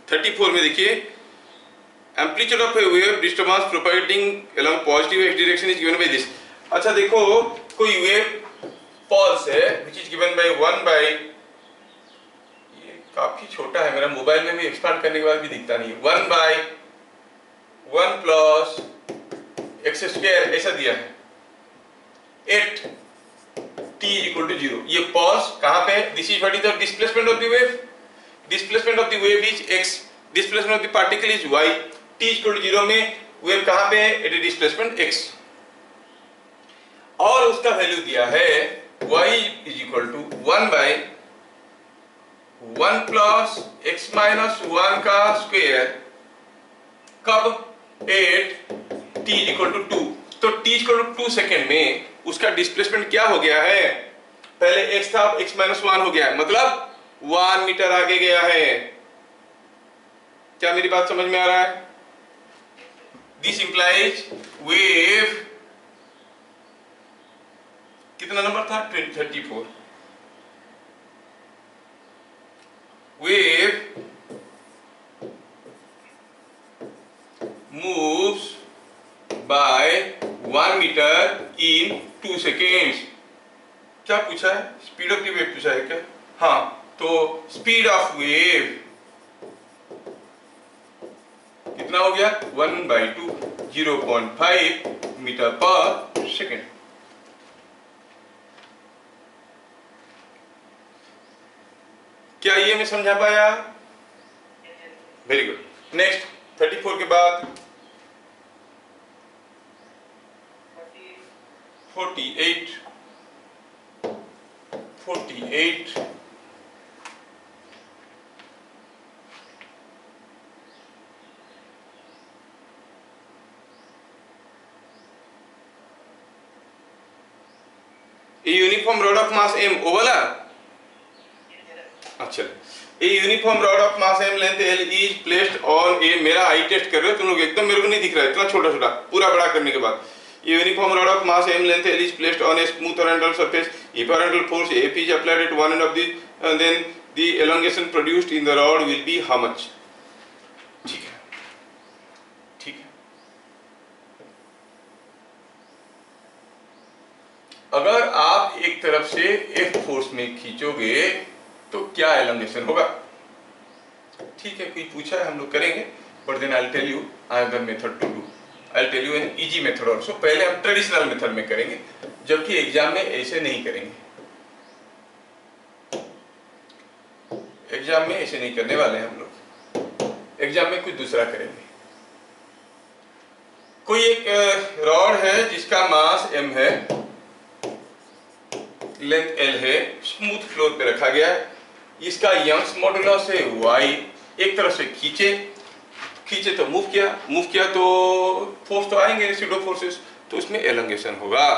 34 में देखिए, amplitude of a wave disturbance propagating along positive x direction is given by this. अच्छा देखो, कोई वेव पल्स है which is given by 1 by, ये काफी छोटा है, मेरा मोबाइल में भी एक्सपांड करने के बाद भी दिखता नहीं है, 1 बाय 1 प्लस एक्स स्क्वायर ऐसा दिया है, 8 t इक्वल टू 0। ये पल्स कहां पे? This is what is the displacement of the wave. Displacement of the wave is x, displacement of the particle is y, t equal to 0 में wave कहां पे है? It is displacement x, और उसका value दिया है y is equal to 1 by 1 plus x minus 1 का square, कब? 8 t equal to 2। तो t equal to 2 सेकेंड में उसका डिस्प्लेसमेंट क्या हो गया है? पहले x था, x minus 1 हो गया, मतलब 1 मीटर आगे गया है। क्या मेरी बात समझ में आ रहा है? दिस इंप्लाइज वेव, कितना नंबर था? 34। Wave moves by 1 metre in 2 seconds. क्या पूछा है? स्पीड ऑफ द वेव पूछा है क्या? हाँ, तो स्पीड ऑफ वेव कितना हो गया? 1/2, 0.5 मीटर पर सेकेंड। क्या ये मैं समझा पाया? Very good. नेक्स्ट 34 के बाद 48। A uniform rod of mass m, ओ वाला? अच्छा, a uniform rod of mass m length l is placed on a, मेरा आई टेस्ट कर रहे हो तुम लोग, एकदम मेरे को नहीं दिख रहा है इतना छोटा छोटा, पूरा बड़ा करने के बाद। A uniform rod of mass m length l is placed on a smooth horizontal surface. If horizontal force F is applied at one end of the, then the elongation produced in the rod will be how much? ठीक है, ठीक है। अगर आप एक तरफ से F force में खींचोगे तो क्या एलोंगेशन होगा? ठीक है, कोई पूछा है, हम लोग करेंगे, but then I will tell you another method to do. I will tell you an easy method also. पहले हम ट्रेडिशनल मेथड में करेंगे, जबकि एग्जाम में ऐसे नहीं करेंगे। एग्जाम में ऐसे नहीं करने वाले हैं हम लोग, एग्जाम में कुछ दूसरा करेंगे। कोई एक रॉड है जिसका मास m है, लेंथ l है, स्मूथ फ्लोर पे रखा गया है, इसका यंग्स मॉडुलस है y। एक तरफ से खींचे तो मूव किया तो फोर्स तो आएंगे, सीडो फोर्सेस, तो उसमें एलोंगेशन होगा।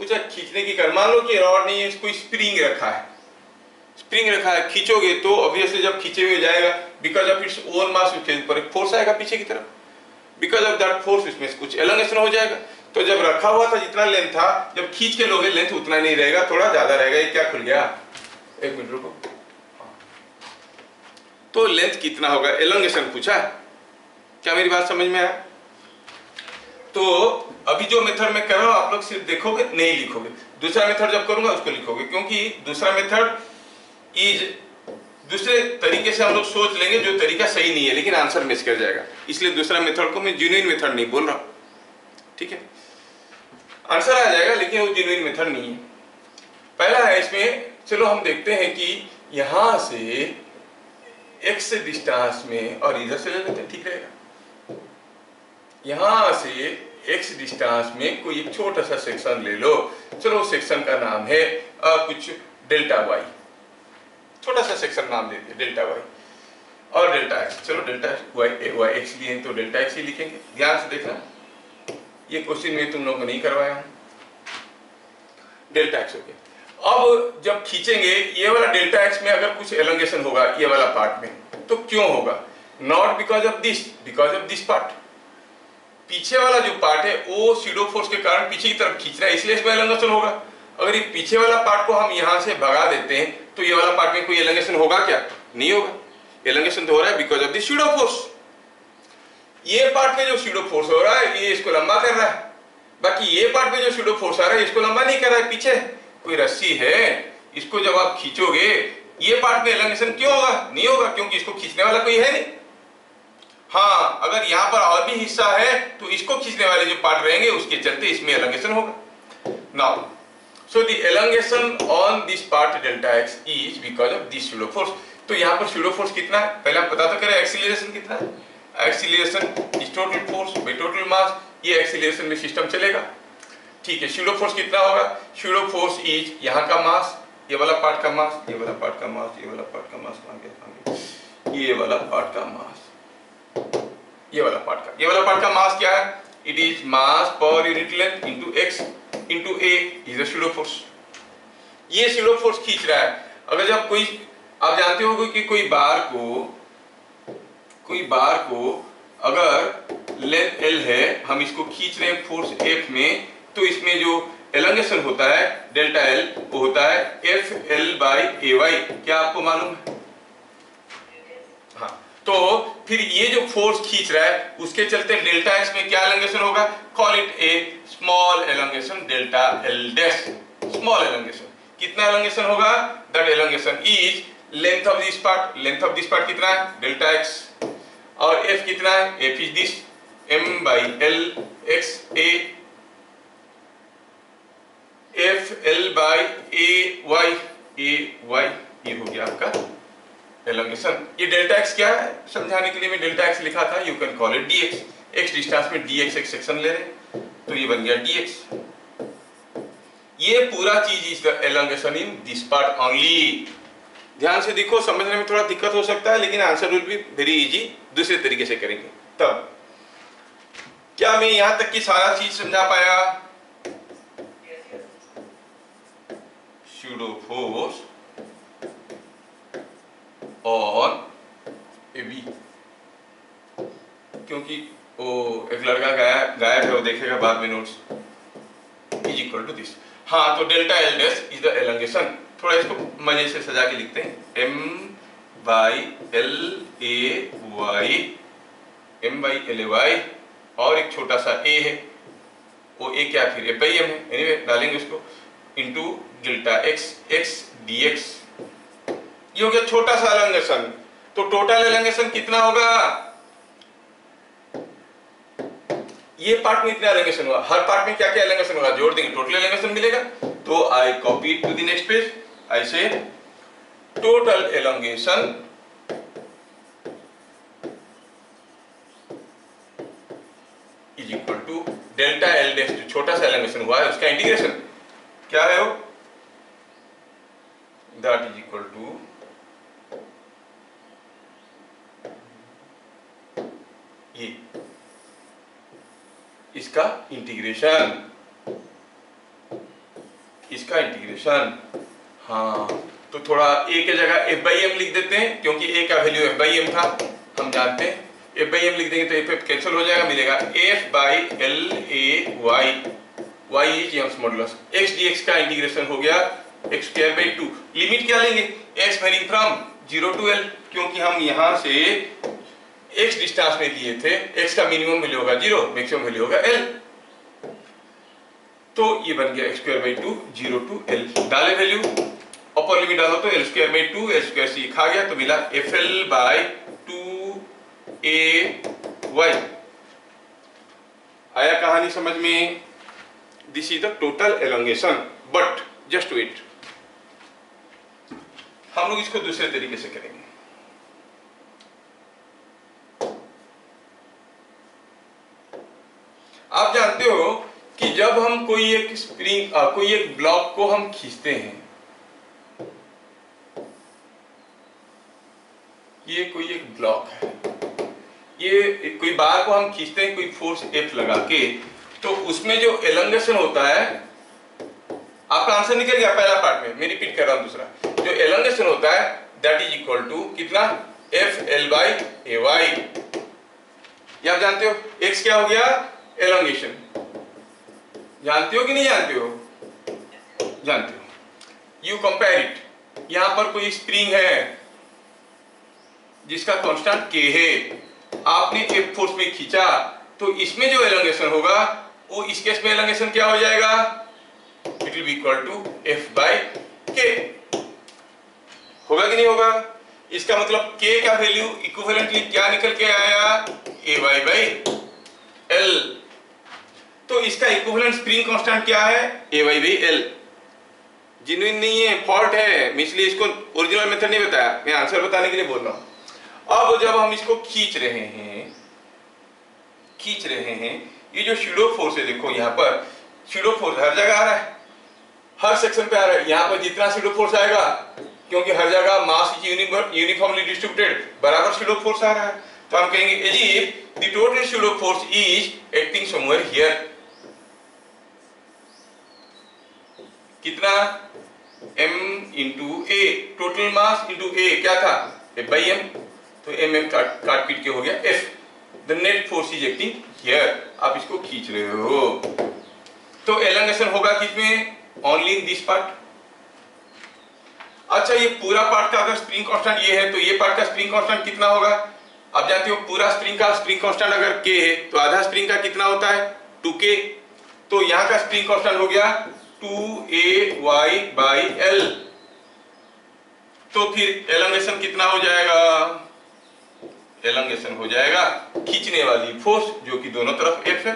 पूछा खींचने की कर, मान लो कि रॉड नहीं है, इसको स्प्रिंग रखा है, खींचोगे तो ऑब्वियसली जब खींचे हुए जाएगा, बिकॉज ऑफ इट्स ओन मास उसके ऊपर फोर्स आएगा पीछे की तरफ, बिकॉज ऑफ दैट फोर्स इसमें कुछ एलोंगेशन हो जाएगा। तो जब रखा हुआ था जितना लेंथ था, जब खींच के लोगे लेंथ उतना नहीं रहेगा, थोड़ा ज्यादा रहेगा। ये क्या खुल गया, एक मिनट रुको। तो लेंथ कितना होगा, एलोंगेशन पूछा है। क्या मेरी बात समझ में आया? तो अभी जो मेथड मैं कर रहा हूं आप लोग सिर्फ देखोगे, नहीं लिखोगे। दूसरा मेथड जब करूंगा उसको लिखोगे, क्योंकि दूसरा मेथड इज दूसरे तरीके से हम लोग सोच लेंगे जो तरीका सही नहीं है, लेकिन आंसर मिस कर जाएगा। इसलिए दूसरा मेथड को मैं जेन्युइन मेथड नहीं बोल रहा हूं, ठीक है। आंसर आ जाएगा लेकिन वो जेन्युइन मेथड नहीं है। पहला है इसमें, चलो हम देखते हैं कि यहां से x डिस्टेंस में, और इधर से ले लेते हैं, ठीक रहेगा। यहां से x डिस्टेंस में कोई एक छोटा सा सेक्शन ले लो। चलो उस सेक्शन का नाम है कुछ डेल्टा y, छोटा सा सेक्शन नाम दे दिया डेल्टा y और डेल्टा x। चलो डेल्टा y x लिए तो डेल्टा x ही लिखेंगे। ध्यान से देखना, ये क्वेश्चन में तुम लोगों को नहीं करवाया हूं। डेल्टा x हो गया। अब जब खींचेंगे ये वाला डेल्टा x में अगर कुछ एलोंगेशन होगा ये वाला पार्ट में, तो क्यों होगा? Not because of this, because of this part. पीछे वाला जो पार्ट है वो सीडो फोर्स के कारण पीछे की तरफ खींच रहा है, इसलिए इसमें एलोंगेशन होगा। अगर ये पीछे वाला पार्ट को हम यहां से भगा देते हैं तो ये वाला पार्ट में कोई एलोंगेशन होगा क्या? नहीं होगा। एलोंगेशन तो हो रहा है because of the SIDO force. ये पार्ट में जो सीडो फोर्स हो रहा है ये इसको लंबा कर रहा है, बाकी ये पार्ट में जो सीडो फोर्स आ रहा है इसको लंबा नहीं कर रहा है। पीछे कोई रस्सी है, इसको जब आप खींचोगे ये पार्ट में एलोंगेशन क्यों होगा? नहीं होगा, क्योंकि इसको खींचने वाला कोई है नहीं। हाँ, अगर यहाँ पर और भी हिस्सा है तो इसको खींचने वाले जो पार्ट रहेंगे उसके चलते इसमें एलोंगेशन होगा। Now so the elongation on this part delta x is because of this pseudo force। तो यहाँ पर pseudo force कितना है पहले हम पता तो करें। एक्सीलरेशन कितना है? Acceleration is total force by total mass. ये एक्सीलरेशन में सिस्टम चलेगा, ठीक है। pseudo force कितना होगा? pseudo force इज यहाँ का मास, ये वाला पार्ट का मास, ये वाला पार्ट का मास, ये वाला पार्ट का मास, ये वाला पार्ट का मास, ये वाला पार्ट का मास क्या है? It is mass per unit length into x into a is the pseudo force। ये pseudo force खींच रहा है। अगर जब कोई, आप जानते हो कि कोई बार को अगर लेंथ l है, हम इसको खींच रहे हैं फोर्स F में, तो इसमें जो एलोंगेशन होता है डेल्टा l वो होता है FL/AY। क्या आपको मालूम है? हाँ, तो फिर ये जो फोर्स खींच रहा है उसके चलते डेल्टा x में क्या एलोंगेशन होगा? Call it A small elongation delta l dash. Small elongation. कितना एलोंगेशन होगा? That elongation is length of this part. Length of this part कितना है? Delta x। और f कितना है? f is this m/l x a FL/AY। ये हो गया आपका एलोंगेशन। ये डेल्टा x क्या है समझाने के लिए मैं डेल्टा x लिखा था। You can call it dx। x distance में dx एक सेक्शन ले रहे तो ये बन गया dx। ये पूरा चीज is the elongation in this part only. ध्यान से देखो, समझने में थोड़ा दिक्कत हो सकता है लेकिन answer will be very easy. दूसरे तरीके से करेंगे तब। क्या मैं यहां तक की सारा चीज समझा पाया? pseudo force on AB, क्योंकि वो एक लड़का गायब है, वो देखेगा बाद में notes. Is equal to this. हाँ, तो delta L dash is the elongation. थोड़ा इसको मजे से सजा के लिखते हैं। M/LAY और एक छोटा सा a है, वो a क्या फिर f/m है, एनीवे डालेंगे उसको इनटू डेल्टा x dx। ये हो गया छोटा सा एलोंगेशन। तो टोटल एलोंगेशन कितना होगा? ये पार्ट में इतना एलोंगेशन हुआ, हर पार्ट में क्या क्या एलोंगेशन होगा जोड़ देंगे, टोटल एलोंगेशन मिलेगा। तो I copy to the next page. I say total elongation is equal to delta L dash, जो छोटा सा एलोंगेशन हुआ है उसका इंटीग्रेशन क्या है वो? दैट इज इक्वल टू ये इसका इंटीग्रेशन, इसका इंटीग्रेशन। हाँ, तो थोड़ा a के जगह f/m लिख देते हैं, क्योंकि a का वैल्यू f/m था, हम जानते हैं। एफ बाई एम लिख देंगे तो एफ एफ कैंसिल हो जाएगा, मिलेगा F by L A Y, Y is Young's modulus, x d x का इंटीग्रेशन हो गया एक्स स्क्वायर बाई 2। लिमिट क्या लेंगे, x varying from 0 to l, क्योंकि हम यहाँ से एक्स डिस्टेंस में लिए थे, एक्स का मिनिमम वैल्यू होगा 0, मैक्सिमम वैल्यू होगा l, तो ये बन गया x square by 2 0 to l। डाले वैल्यू, अपर लिमिट डालो तो L square by 2 L square सी खा गया, तो मिला F L by 2 A Y. आया कहानी समझ में? This is the total elongation, but just wait, हम लोग इसको दूसरे तरीके से करेंगे। आप जानते हो कि जब हम कोई एक स्प्रिंग कोई एक ब्लॉक को हम खींचते हैं, ये कोई एक ब्लॉक है, ये कोई बार को हम खींचते हैं कोई फोर्स F लगा के, तो उसमें जो एलोंगेशन होता है, आपका आंसर निकल गया पहला पार्ट में, मैं रिपीट कर रहा हूं दूसरा, जो एलोंगेशन होता है दैट इज इक्वल टू कितना, F L by A Y. ये आप जानते हो, x क्या हो गया, एलोंगेशन, जानते हो कि नहीं जानते हो? जानते हो। यू कंपेयर इट, यहां पर कोई स्प्रिंग है जिसका कांस्टेंट k है, आपने एक फोर्स में खींचा, तो इसमें जो एलोंगेशन होगा वो इस केस में एलोंगेशन क्या हो जाएगा, it will be equal to f by k, होगा कि नहीं होगा? इसका मतलब k का वैल्यू इक्विवेलेंटली क्या निकल के आया, a y बाई l, तो इसका इक्विवेलेंट स्प्रिंग कांस्टेंट क्या है, a y by l। Genuine नहीं है, फॉल्ट है, मैं इसलिए इसको ओरिजिनल मेथड नहीं बताया, मैं आंसर बताने के लिए बोल रहा हूं। अब जब हम इसको खींच रहे हैं, ये जो शैडो फोर्स है, देखो यहाँ पर शैडो फोर्स हर जगह आ रहा है, हर सेक्शन पे आ रहा है, यहाँ पर जितना शैडो फोर्स आएगा, क्योंकि हर जगह मास इज यूनिफॉर्मली डिस्ट्रीब्यूटेड, बराबर शैडो फोर्स आ रहा है, तो हम कहेंगे if the total shadow force is acting somewhere here, कितना, m इंटू ए, टोटल मास इंटू ए क्या था, f बाई m, तो m काट पीट के हो गया f, the net force is acting here, आप इसको खींच रहे हो, तो एलोंगेशन होगा किसमें, ओनली इन दिस पार्ट। अच्छा, ये पूरा पार्ट का अगर स्प्रिंग कांस्टेंट ये है, तो ये पार्ट का स्प्रिंग कांस्टेंट कितना होगा, आप जानते हो पूरा स्प्रिंग का स्प्रिंग कांस्टेंट अगर k है, तो आधा स्प्रिंग का कितना होता है, 2k, तो यहाँ का स्प्रिंग कांस्टेंट हो गया 2ay बाई l, तो फिर एलोंगेशन कितना हो जाएगा, एलोंगेशन हो जाएगा खींचने वाली फोर्स जो कि दोनों तरफ F है,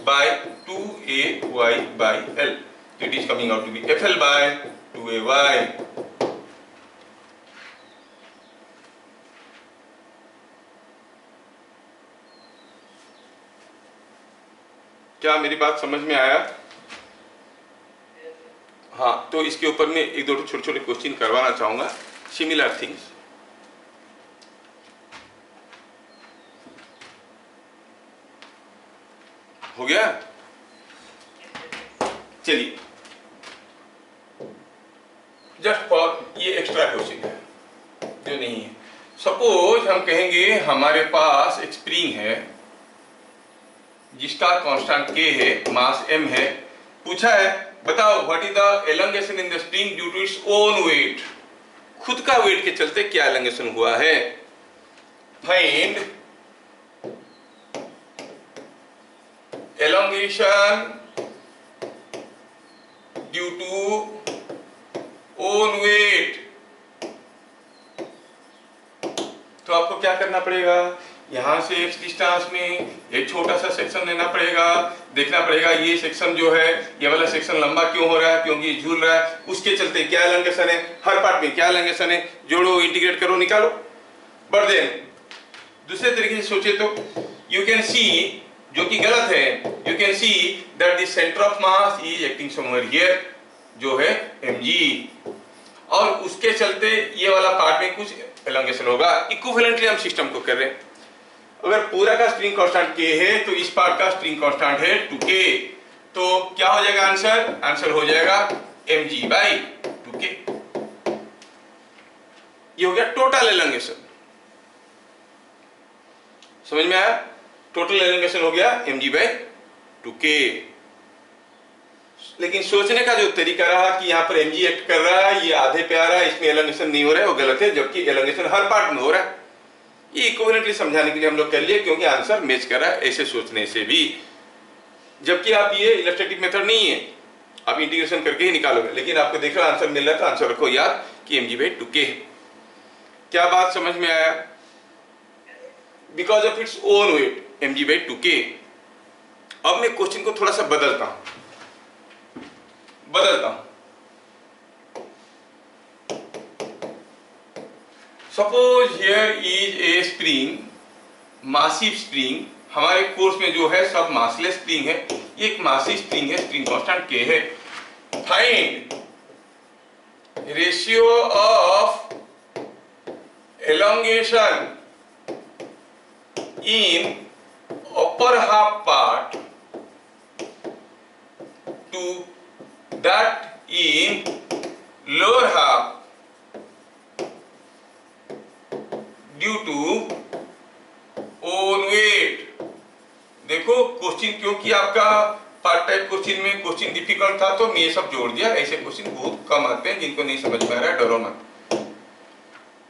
बाय 2ay बाई l, तो it is coming out to be FL by 2ay। क्या मेरी बात समझ में आया? हाँ, तो इसके ऊपर में एक दो छोटे छोटे क्वेश्चन करवाना चाहूंगा, सिमिलर थिंग्स। हो गया? चलिए, जस्ट फॉर ये एक्स्ट्रा क्वेश्चन है जो नहीं है। सपोज हम कहेंगे हमारे पास एक स्प्रिंग है जिसका कांस्टेंट k है, मास m है, पूछा है बताओ what is the elongation in the spring due to its own weight, खुद का वेट के चलते क्या एलोंगेशन हुआ है, find elongation due to own weight। तो आपको क्या करना पड़ेगा, यहां से x डिस्टेंस में एक छोटा सा सेक्शन लेना पड़ेगा, देखना पड़ेगा ये सेक्शन जो है, ये वाला सेक्शन लंबा क्यों हो रहा है, क्योंकि ये झूल रहा है, उसके चलते क्या एलोंगेशन है, हर पार्ट में क्या एलोंगेशन है, जोड़ो, इंटीग्रेट करो, निकालो। बट देन दूसरे तरीके से सोचे तो यू कैन सी, जो कि गलत है, you can see that the centre of mass is acting somewhere here, जो है mg, और उसके चलते ये वाला पार्ट में कुछ एलोंगेशन होगा। इक्विवेलेंटली हम सिस्टम को कर रहे हैं, अगर पूरा का स्प्रिंग कांस्टेंट k है तो इस पार्ट का स्प्रिंग कांस्टेंट है 2k, तो क्या हो जाएगा आंसर, आंसर हो जाएगा mg बाई 2k। ये हो गया टोटल एलोंगेशन। समझ में आया? टोटल एलोंगेशन हो गया mg/2k। लेकिन सोचने का जो तरीका रहा कि यहाँ पर mg एक्ट कर रहा है, ये आधे पे आ रहा है, इसमें एलोंगेशन नहीं हो रहा है, वो गलत है, जबकि एलोंगेशन हर पार्ट में हो रहा है। ये इक्विवेलेंटली समझाने के लिए हम लोग कर लिए, क्योंकि आंसर मैच कर रहा है ऐसे सोचने से भी। जबकि आप ये इलस्ट्रेटिव मेथड नहीं है, आप इंटीग्रेशन करके ही निकालोगे, लेकिन आपको देख रहा आंसर मिल रहा है तो आंसर रखो याद कि mg/2k है। क्या बात समझ में आया? Because of its own wait mg/2k। अब मैं क्वेश्चन को थोड़ा सा बदलता हूं। Suppose here is a spring, massive spring. हमारे कोर्स में जो है सब मासलेस स्प्रिंग है, ये एक मासिव स्प्रिंग है, स्प्रिंग कांस्टेंट k है। Find ratio of elongation in upper half part to that in lower half due to own weight। देखो क्वेश्चन, क्योंकि आपका पार्ट टाइप क्वेश्चन में क्वेश्चन डिफिकल्ट था तो मैं ये सब जोड़ दिया। ऐसे क्वेश्चन बहुत कम आते हैं, जिनको नहीं समझ में आ रहा है डरो मत।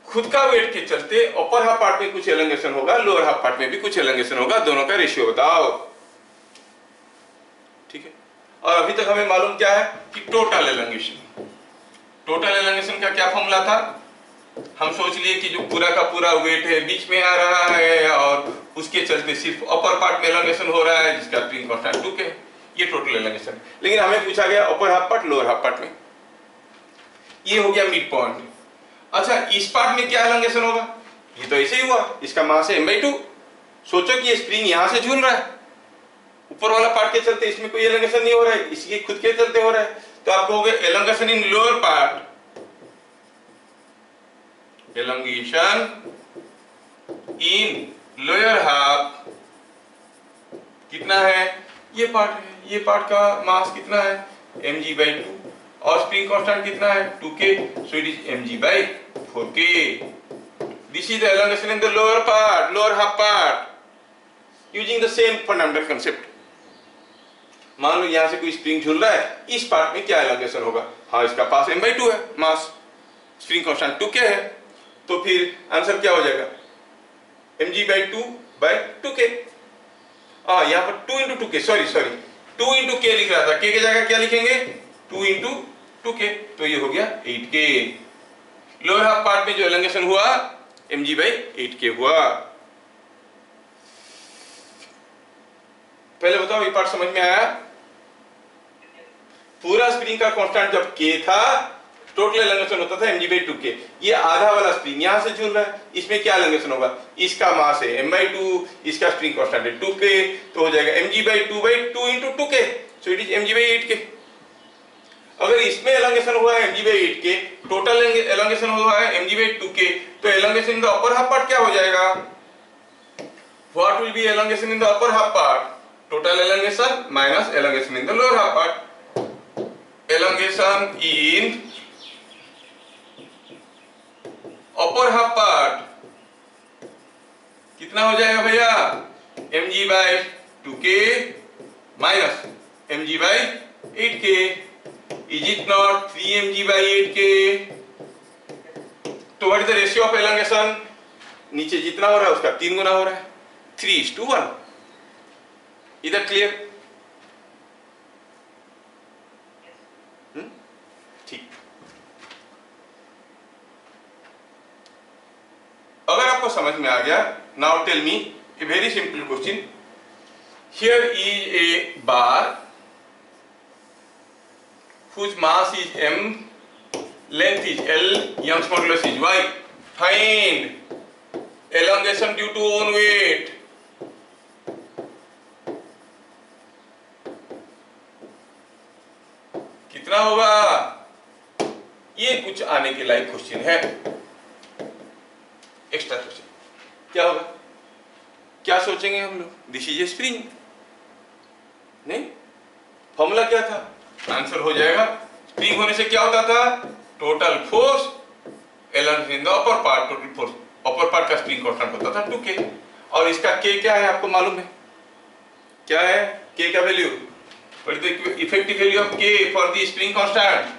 खुद का वेट के चलते अपर हाफ पार्ट में कुछ एलोंगेशन होगा, लोअर हाफ पार्ट में भी कुछ एलोंगेशन होगा, दोनों का रेशियो बताओ। ठीक है, और अभी तक हमें मालूम क्या है कि टोटल एलोंगेशन। टोटल एलोंगेशन का क्या फॉर्मूला था? हम सोच लिए कि जो पूरा का पूरा वेट है बीच में आ रहा है और उसके चलते सिर्फ अपर पार्ट में एलोंगेशन हो रहा है, जिसका स्प्रिंग कांस्टेंट 2k है, ये टोटल एलोंगेशन। लेकिन हमें पूछा गया upper half part lower half part में, ये हो गया मिड पॉइंट। अच्छा, इस पार्ट में क्या एलोंगेशन होगा? ये तो ऐसे ही हुआ, इसका मास है m/2। सोचो कि ये स्प्रिंग यहां से झूल रहा है, ऊपर वाला पार्ट के चलते इसमें कोई एलोंगेशन नहीं हो रहा है, इसके खुद के चलते हो रहा है, तो आप कहोगे एलोंगेशन इन लोअर पार्ट। एलोंगेशन इन लोअर हाफ कितना है? ये पार्ट है, ये पार्ट का मास कितना है? mg/2, और स्प्रिंग कांस्टेंट कितना है? 2k, so it is mg/4k। This is the elongation in the lower part, lower half part, using the same fundamental concept। मान लो यहां से कोई स्प्रिंग झूल रहा है, इस पार्ट में क्या एलोंगेशन होगा? हाँ, इसका पास m/2 है, मास, स्प्रिंग कांस्टेंट 2k है, तो फिर आंसर क्या हो जाएगा? mg/2/2k। यहाँ पर 2 into 2k, sorry 2 into k लिख रहा था, k की जगह क्या लिखेंगे? 2 into 2k, तो ये हो गया 8k। लोअर हाफ पार्ट में जो एलोंगेशन हुआ mg/8k हुआ। पहले बताओ ये पार्ट समझ में आया? पूरा स्प्रिंग का कांस्टेंट जब k था, टोटल एलोंगेशन होता था mg/2k। ये आधा वाला स्प्रिंग यहां से झूल रहा है, इसमें क्या एलोंगेशन होगा? इसका मास है m/2, इसका स्प्रिंग कांस्टेंट है 2k, तो हो जाएगा mg/2/2 into 2k, so it is mg/8k। अगर इसमें एलोंगेशन हुआ है mg/8k, टोटल एलोंगेशन हुआ है mg/2k, तो elongation in the upper half part क्या हो जाएगा? What will be elongation in the upper half part? Total elongation minus elongation in the lower half part. Elongation in upper half part कितना हो जाएगा भैया? mg/2k minus mg/8k। Is it not 3mg/8k? तो what is the ratio of elongation? नीचे जितना हो रहा है उसका 3 गुना हो रहा है, 3:1। इधर क्लियर? ठीक। अगर आपको समझ में आ गया, now tell me a very simple question. Here is a bar whose mass is m, length is l, Young's modulus is y. Find elongation due to own weight। कितना होगा? ये कुछ आने के लायक क्वेश्चन है, एक्स्ट्रा क्वेश्चन। क्या होगा? क्या सोचेंगे हम लोग? दिस इज ए स्प्रिंग, नहीं? फॉर्मूला क्या था? आंसर हो जाएगा, स्प्रिंग होने से क्या होता था? Total force elongation in the upper part, total force, upper part का स्प्रिंग कांस्टेंट होता था 2k, और इसका के क्या है आपको मालूम है? क्या है के का value? What is the effective value of K for the spring constant?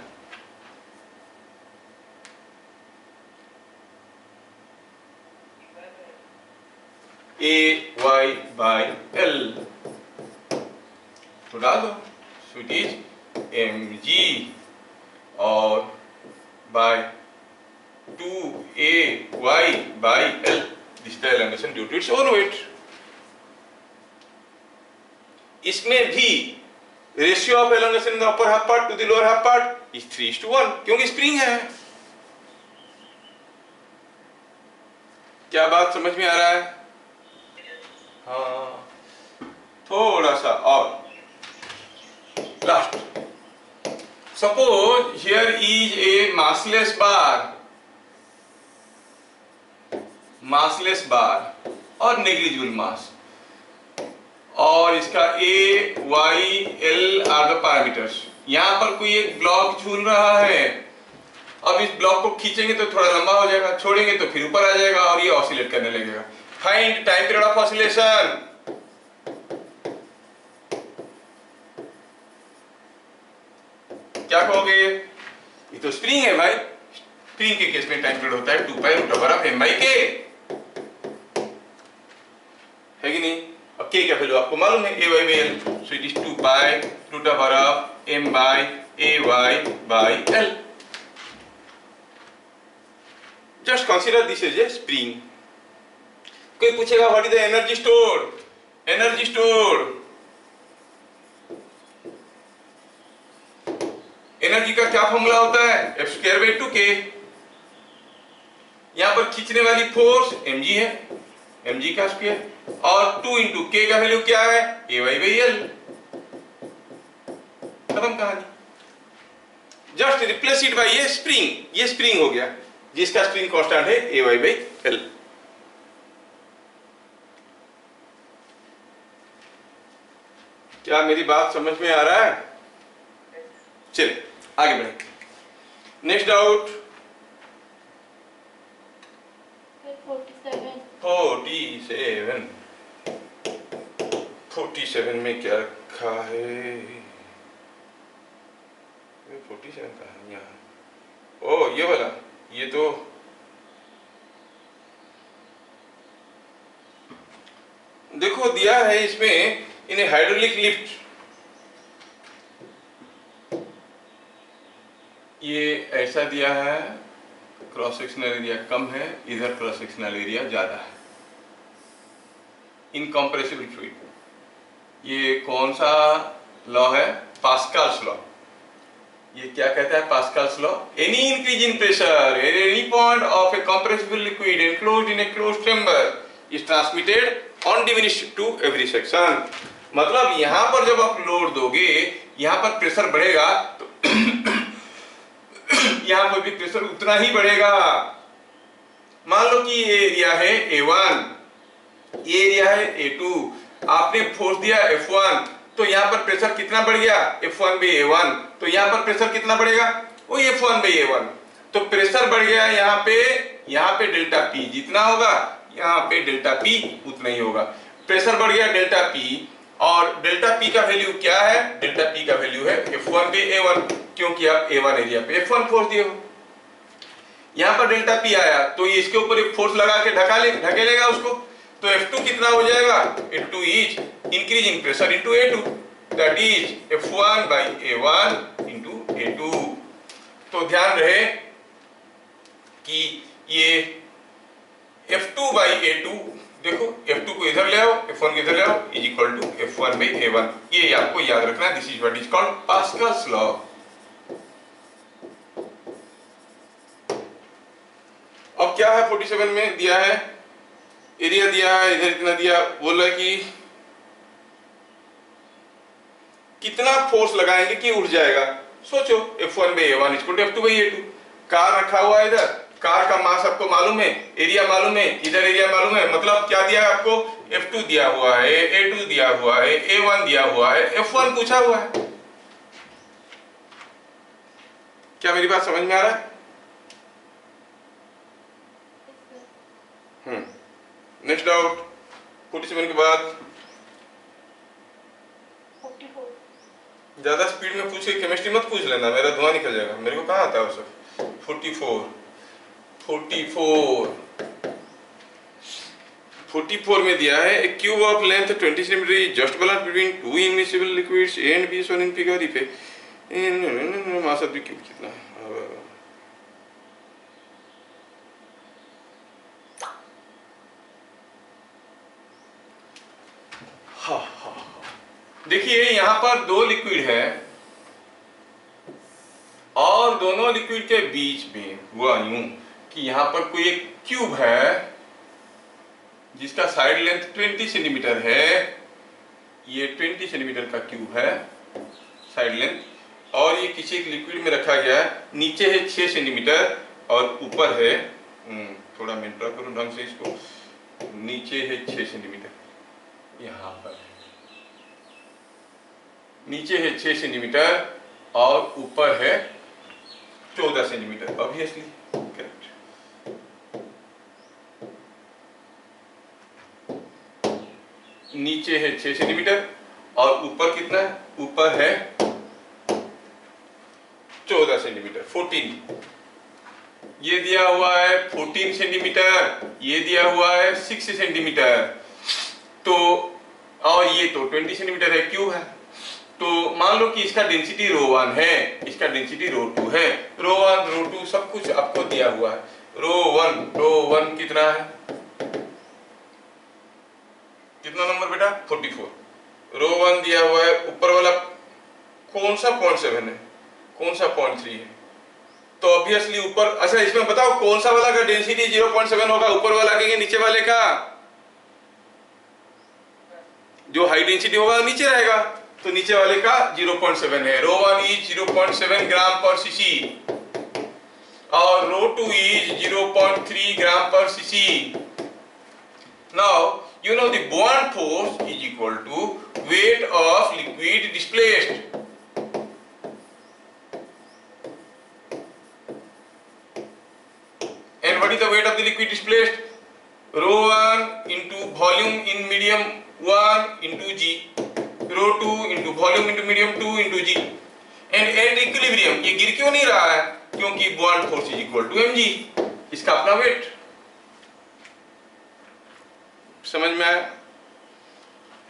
A Y by L. तो डाल दो, so it is M G और by 2ay by l, this is the elongation due to its own weight। इसमें भी ratio of elongation in the upper half part to the lower half part is 3:1 क्योंकि spring है। क्या बात समझ में आ रहा है? हाँ, थोड़ा सा और last. Suppose here is a massless bar और नेग्लिजिबल मास, और इसका A Y L are the parameters. यहां पर कोई एक ब्लॉक झूल रहा है, अब इस ब्लॉक को खींचेंगे तो थोड़ा लंबा हो जाएगा, छोड़ेंगे तो फिर ऊपर आ जाएगा और ये ऑसिलेट करने लगेगा। Find time period of oscillation. क्या कहोगे? ये तो स्प्रिंग है भाई। स्प्रिंग के केस में टाइम पीरियड होता है 2 pi root over of M by k, है कि नहीं? अब के क्या वैल्यू आपको मालूम है, A Y by L, so it is 2 pi root over of M by A Y by L. Just consider this is a spring. कोई पूछेगा what is the energy stored? Energy stored, energy का क्या formula होता है? F square by 2k। यहां पर खींचने वाली फोर्स mg है, mg का स्क्वायर, और 2 इंटू के का वैल्यू क्या है? A Y by L. खत्म कहानी। जस्ट रिप्लेस इट बाई ये स्प्रिंग। ये स्प्रिंग हो गया जिसका स्प्रिंग कांस्टेंट है ए वाई बाई एल। क्या मेरी बात समझ में आ रहा है? चलिए आगे बढ़े। नेक्स्ट डाउट 47 में क्या रखा है? 47 का है यहाँ। ओ ये वाला, ये तो देखो दिया है इसमें इन हाइड्रोलिक लिफ्ट। ये ऐसा दिया है, क्रॉस सेक्शनल एरिया कम है, इधर क्रॉस सेक्शनल एरिया ज्यादा है। Incompressible fluid. ये कौन सा लॉ है? Pascal's law. ये क्या कहता है Pascal's law? Any increase in pressure at any point of a compressible liquid enclosed in a closed chamber is transmitted on diminished to every section. मतलब यहां पर जब आप लोड दोगे, यहां पर प्रेशर बढ़ेगा तो यहां पर भी प्रेशर उतना ही बढ़ेगा। मान लो कि ये एरिया है A1, ये एरिया है A2, आपने फोर्स दिया F1, तो यहां पर प्रेशर कितना बढ़ गया? F1 by A1। तो यहां पर प्रेशर कितना बढ़ेगा? वो F1 by A1। तो प्रेशर बढ़ गया यहाँ पे डेल्टा P जितना होगा, यहाँ पे डेल्टा P उतना ही होगा। प्रेशर बढ़ गया डेल्टा P, और डेल्टा P का वैल्यू क्या है? डेल्टा P का वैल्यू है F1 by A1, क्योंकि आप A1 एरिया पे F1 फोर्स दिए हो। यहाँ पर डेल्टा P आया तो ये इसके ऊपर एक फोर्स लगा के ढकेलेगा उसको, तो F2 कितना हो जाएगा? F2 is increasing pressure into A2, that is F1 by A1 into A2। तो ध्यान रहे कि ये F2 by A2, देखो F2 को इधर ले आओ, F1 को इधर ले आओ, is equal to F1 by A1। ये आपको याद रखना है। This is what is called Pascal's law. अब क्या है 47 में दिया है, एरिया दिया है, इधर इतना दिया, बोल रहा है कि कितना फोर्स लगाएंगे कि उठ जाएगा। सोचो F1 by A1 equal to F2 by A2। Car रखा हुआ है इधर, कार का मास आपको मालूम है, एरिया मालूम है, इधर एरिया मालूम है, मतलब क्या दिया है आपको? F2 दिया हुआ है, A2 दिया हुआ है, A1 दिया हुआ है, F1 पूछा हुआ है। क्या मेरी बात समझ में आ रहा है? नेक्स्ट डाउट 47 के बाद 44. ज्यादा स्पीड में पूछ के केमिस्ट्री मत पूछ लेना, मेरा धुआं निकल जाएगा, मेरे को कहाँ आता है वो सब। 44 में दिया है a cube of length 20 centimetre is just balance between two immiscible liquids A and B shown in figure if mass of the cube कितना है। देखिए यहां पर दो लिक्विड है और दोनों लिक्विड के बीच में हुआ यूं कि यहां पर कोई एक क्यूब है जिसका साइड लेंथ 20 सेंटीमीटर है, ये 20 सेंटीमीटर का क्यूब है साइड लेंथ, और ये किसी एक लिक्विड में रखा गया है, नीचे है 6 सेंटीमीटर और ऊपर है थोड़ा मैं ड्रा करूं ढंग से इसको, नीचे है 6 सेंटीमीटर, यहां पर नीचे है 6 सेंटीमीटर और ऊपर है 14 सेंटीमीटर, ऑब्वियसली करेक्ट। नीचे है 6 सेंटीमीटर और ऊपर कितना है, ऊपर है 14 सेंटीमीटर 14। ये दिया हुआ है 14 सेंटीमीटर, ये दिया हुआ है 6 सेंटीमीटर, तो और ये तो 20 सेंटीमीटर है, क्यूब है। तो मान लो कि इसका डेंसिटी रो 1 है, इसका डेंसिटी रो 2 है, रो 1 रो 2 सब कुछ आपको दिया हुआ है। रो 1 कितना है, कितना नंबर बेटा 44। रो 1 दिया हुआ है, ऊपर वाला कौन सा 0.7 है, कौन सा 0.3 है, तो ऑब्वियसली ऊपर, अच्छा इसमें बताओ कौन सा वाला का डेंसिटी 0.7 होगा, ऊपर वाला के नीचे वाले का, जो हाई डेंसिटी होगा नीचे रहेगा, तो नीचे वाले का 0.7 है। रो 1 इज 0.7 ग्राम पर सीसी और रो 2 इज 0.3 ग्राम पर CC. Now you know the bond force is equal to weight of liquid displaced. And what is the weight of the liquid displaced? Rho 1 into volume in medium 1 into g, rho 2 into volume into medium 2 into g. And at equilibrium ये गिर क्यों नहीं रहा है, क्योंकि bond force is equal to mg, इसका अपना weight। समझ में आया?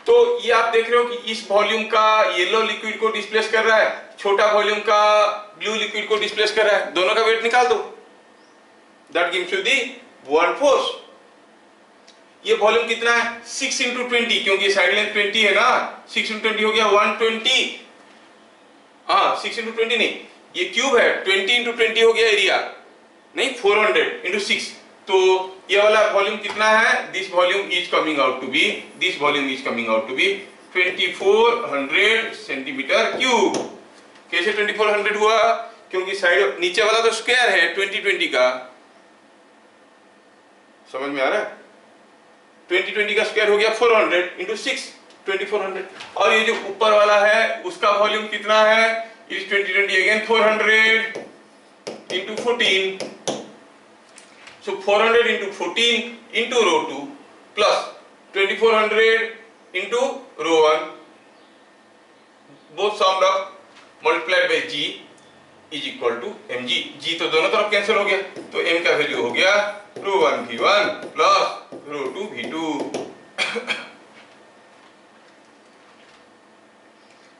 तो ये आप देख रहे हो कि इस वॉल्यूम का येलो लिक्विड को डिस्प्लेस कर रहा है, छोटा वॉल्यूम का ब्लू लिक्विड को डिस्प्लेस कर रहा है, दोनों का वेट निकाल दो, that gives you the bond force. ये वॉल्यूम कितना है 6 into 20, क्योंकि साइड लेंथ 20 है ना, 6 into 20 हो गया 120, हाँ 6 into 20 नहीं, ये क्यूब है 20 into 20 हो गया एरिया, नहीं 400 into 6, तो ये वाला वॉल्यूम कितना है, this volume is coming out to be 2400 centimetre cube. कैसे 2400 हुआ, क्योंकि साइड नीचे वाला तो स्क्वायर है 2020 का, समझ में आ रहा है, 2020 का स्क्वायर हो गया 400 into 6 2400, और ये जो ऊपर वाला है उसका वॉल्यूम कितना है, is 2020 again 400 into 14, so 400 into 14 into rho 2 plus 2400 into rho 1, both summed up multiplied by g is equal to mg। g तो दोनों तरफ कैंसिल हो गया, तो m का वैल्यू हो गया rho 1 v1 plus rho 2 v2।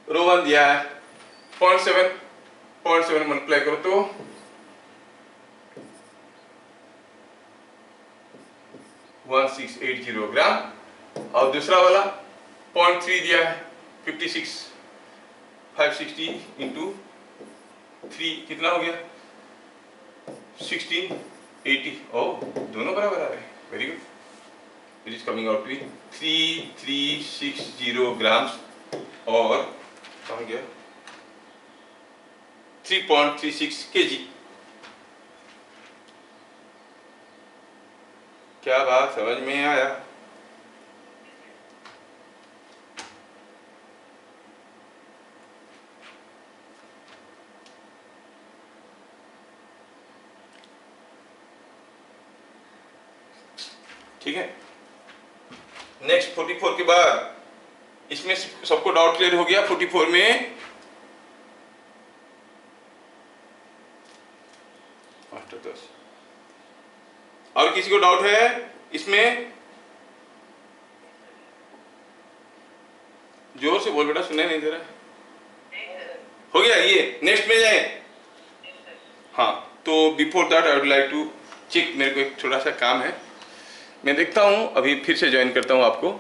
rho 1 दिया है 0.7 मल्टीप्लाई करो तो 1680 ग्राम, और दूसरा वाला 0.3 दिया है 560 इंटू 3 कितना हो गया 1680, ओ दोनों बराबर आ रहे हैं, very good, it is coming out to 3360 grams, और कहाँ गया 3.36 kg। क्या बात समझ में आया? ठीक है, नेक्स्ट 44 के बाद इसमें सबको डाउट क्लियर हो गया। 44 में और किसी को डाउट है इसमें? जोर से बोल बेटा, सुनाई नहीं दे रहा। हो गया ये, नेक्स्ट में जाए। हाँ, तो before that I would like to check, मेरे को एक छोटा सा काम है, मैं देखता हूँ, अभी फिर से ज्वाइन करता हूँ आपको।